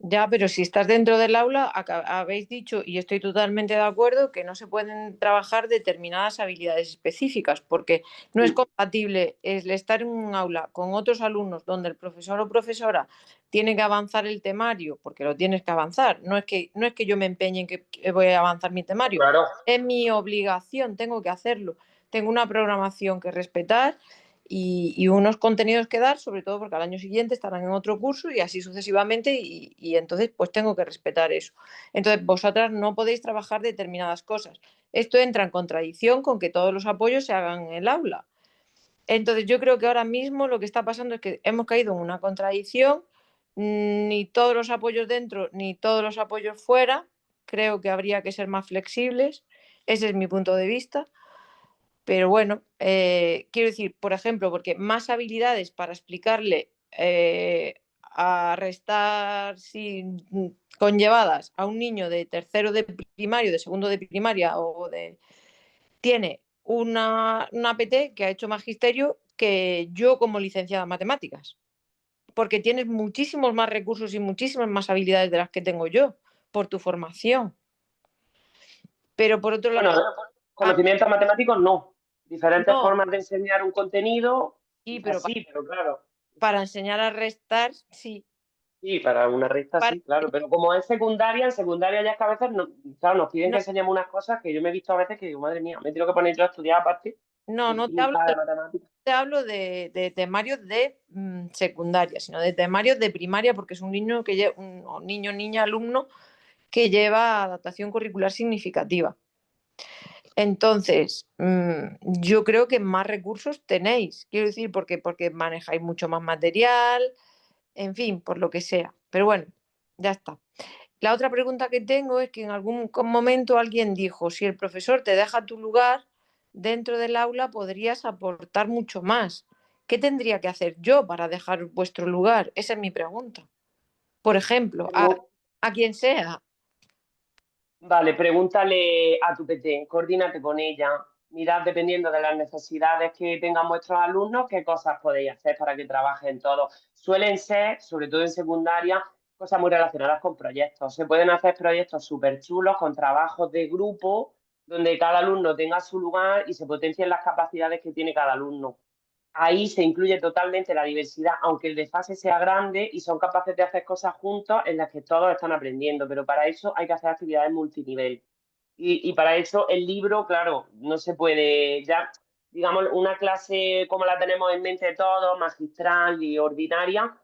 Ya, pero si estás dentro del aula, habéis dicho, y estoy totalmente de acuerdo, que no se pueden trabajar determinadas habilidades específicas, porque no es compatible el estar en un aula con otros alumnos donde el profesor o profesora tiene que avanzar el temario, porque lo tienes que avanzar. No es que yo me empeñe en que voy a avanzar mi temario. Claro. Es mi obligación, tengo que hacerlo. Tengo una programación que respetar y unos contenidos que dar, sobre todo porque al año siguiente estarán en otro curso y así sucesivamente y entonces pues tengo que respetar eso. Entonces vosotras no podéis trabajar determinadas cosas. Esto entra en contradicción con que todos los apoyos se hagan en el aula. Entonces yo creo que ahora mismo lo que está pasando es que hemos caído en una contradicción, ni todos los apoyos dentro ni todos los apoyos fuera. Creo que habría que ser más flexibles, ese es mi punto de vista. Pero bueno, quiero decir, por ejemplo, porque más habilidades para explicarle a restar conllevadas a un niño de tercero de primario, de segundo de primaria tiene una PT que ha hecho magisterio que yo como licenciada en matemáticas, porque tienes muchísimos más recursos y muchísimas más habilidades de las que tengo yo por tu formación. Pero por otro Bueno, lado, conocimientos matemáticos no. Diferentes no, formas de enseñar un contenido, sí, quizás pero sí, pero claro. para enseñar a restar, sí. Sí, para una recta Para, sí, claro. Pero como es secundaria, en secundaria ya es que a veces claro, nos piden no, que enseñemos unas cosas que yo me he visto a veces que digo, madre mía, me tengo que poner yo a estudiar aparte no, de no te hablo química, de de, matemáticas. te hablo de temarios de secundaria, sino de temarios de primaria, porque es un niño que lleva, o niño, niña, alumno que lleva adaptación curricular significativa. Entonces, yo creo que más recursos tenéis, quiero decir, porque manejáis mucho más material, en fin, por lo que sea. Pero bueno, ya está. La otra pregunta que tengo es que en algún momento alguien dijo, si el profesor te deja tu lugar dentro del aula, podrías aportar mucho más. ¿Qué tendría que hacer yo para dejar vuestro lugar? Esa es mi pregunta. Por ejemplo, a quien sea. Vale, pregúntale a tu PT, coordínate con ella, mirad dependiendo de las necesidades que tengan vuestros alumnos, qué cosas podéis hacer para que trabajen todos. Suelen ser, sobre todo en secundaria, cosas muy relacionadas con proyectos. Se pueden hacer proyectos súper chulos con trabajos de grupo, donde cada alumno tenga su lugar y se potencien las capacidades que tiene cada alumno. Ahí se incluye totalmente la diversidad, aunque el desfase sea grande y son capaces de hacer cosas juntos en las que todos están aprendiendo, pero para eso hay que hacer actividades multinivel. Y para eso el libro, claro, no se puede, ya, digamos, una clase como la tenemos en mente todos, magistral y ordinaria,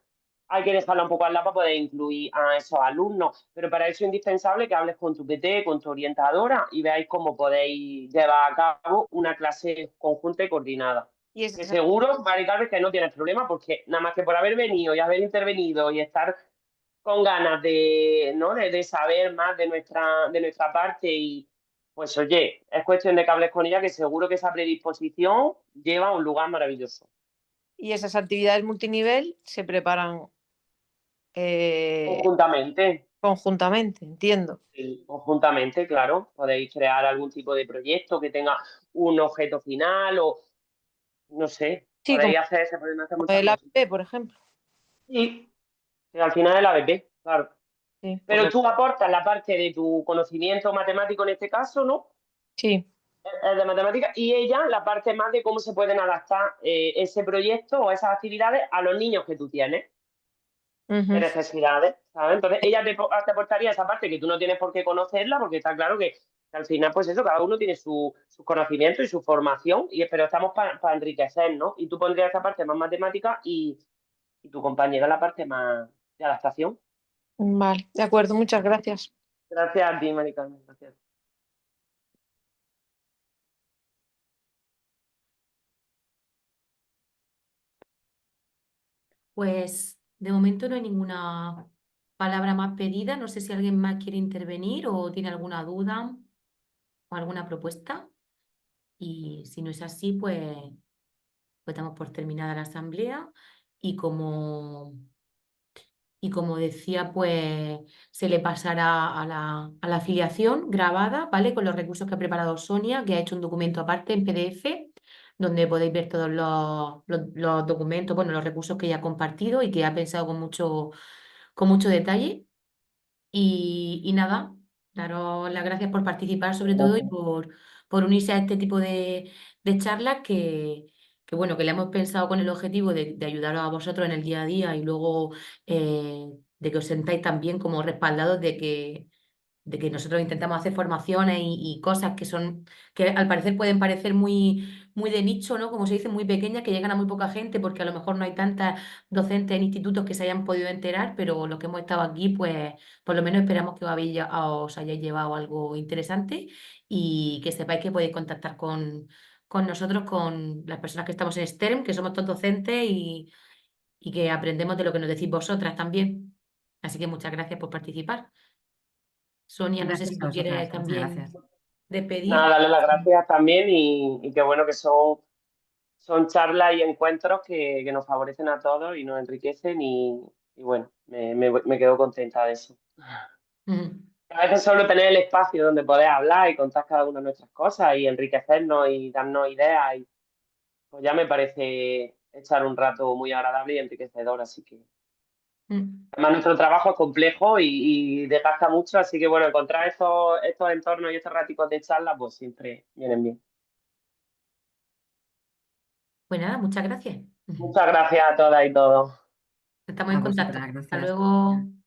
hay que dejarla un poco al lado para poder incluir a esos alumnos. Pero para eso es indispensable que hables con tu PT, con tu orientadora y veáis cómo podéis llevar a cabo una clase conjunta y coordinada. Y Que esas, seguro, Mari Carmen, que no tienes problema porque nada más que por haber venido y haber intervenido y estar con ganas de, ¿no? de saber más de nuestra parte y pues oye, es cuestión de que hables con ella que seguro que esa predisposición lleva a un lugar maravilloso. y esas actividades multinivel se preparan Conjuntamente, conjuntamente, entiendo. sí, conjuntamente, claro, podéis crear algún tipo de proyecto que tenga un objeto final o no sé, Sí, como, se pueden hacer como muchas el cosas. AP, por ejemplo. Sí, que al final es la BP, claro. Sí, por Pero lo, tú aportas la parte de tu conocimiento matemático en este caso, ¿no? sí. Es de matemáticas y ella la parte más de cómo se pueden adaptar ese proyecto o esas actividades a los niños que tú tienes, de Ujú. necesidades, ¿sabes? Entonces ella te aportaría esa parte que tú no tienes por qué conocerla porque está claro que al final, pues eso, cada uno tiene sus conocimientos y su formación, pero estamos para enriquecer, ¿no? Y tú pondrías esa parte más matemática y tu compañera la parte más de adaptación. Vale, de acuerdo, muchas gracias. Gracias a ti, Mari Carmen, gracias. Pues de momento no hay ninguna palabra más pedida. No sé si alguien más quiere intervenir o tiene alguna duda o alguna propuesta. Y si no es así, pues damos por terminada la asamblea y como decía, pues se le pasará a la afiliación grabada, ¿vale? Con los recursos que ha preparado Sonia, que ha hecho un documento aparte en PDF, donde podéis ver todos los documentos, bueno, los recursos que ella ha compartido y que ha pensado con mucho detalle. Y nada, daros las gracias por participar sobre todo y por unirse a este tipo de charlas bueno, que le hemos pensado con el objetivo de ayudaros a vosotros en el día a día y luego de que os sentáis también como respaldados de que nosotros intentamos hacer formaciones y cosas que al parecer pueden parecer muy de nicho, ¿no? Como se dice, muy pequeñas, que llegan a muy poca gente porque a lo mejor no hay tantas docentes en institutos que se hayan podido enterar, pero los que hemos estado aquí, pues por lo menos esperamos que os hayáis llevado algo interesante y que sepáis que podéis contactar con nosotros, con las personas que estamos en STEM, que somos todos docentes y que aprendemos de lo que nos decís vosotras también. Así que muchas gracias por participar. Sonia, no sé si Gracias a tú quieres vosotras, muchas también gracias. despedir. Nada, darle las gracias también y qué bueno que son charlas y encuentros que nos favorecen a todos y nos enriquecen y bueno, me quedo contenta de eso. Ujú. A veces solo tener el espacio donde poder hablar y contar cada una de nuestras cosas y enriquecernos y darnos ideas, y, pues ya me parece echar un rato muy agradable y enriquecedor, así que Mm. además nuestro trabajo es complejo y desgasta mucho, así que bueno, encontrar estos entornos y estos raticos de charla, pues siempre vienen bien. Pues nada, muchas gracias. Muchas gracias a todas y todos. Estamos en A contacto. vosotras, Hasta gracias. luego.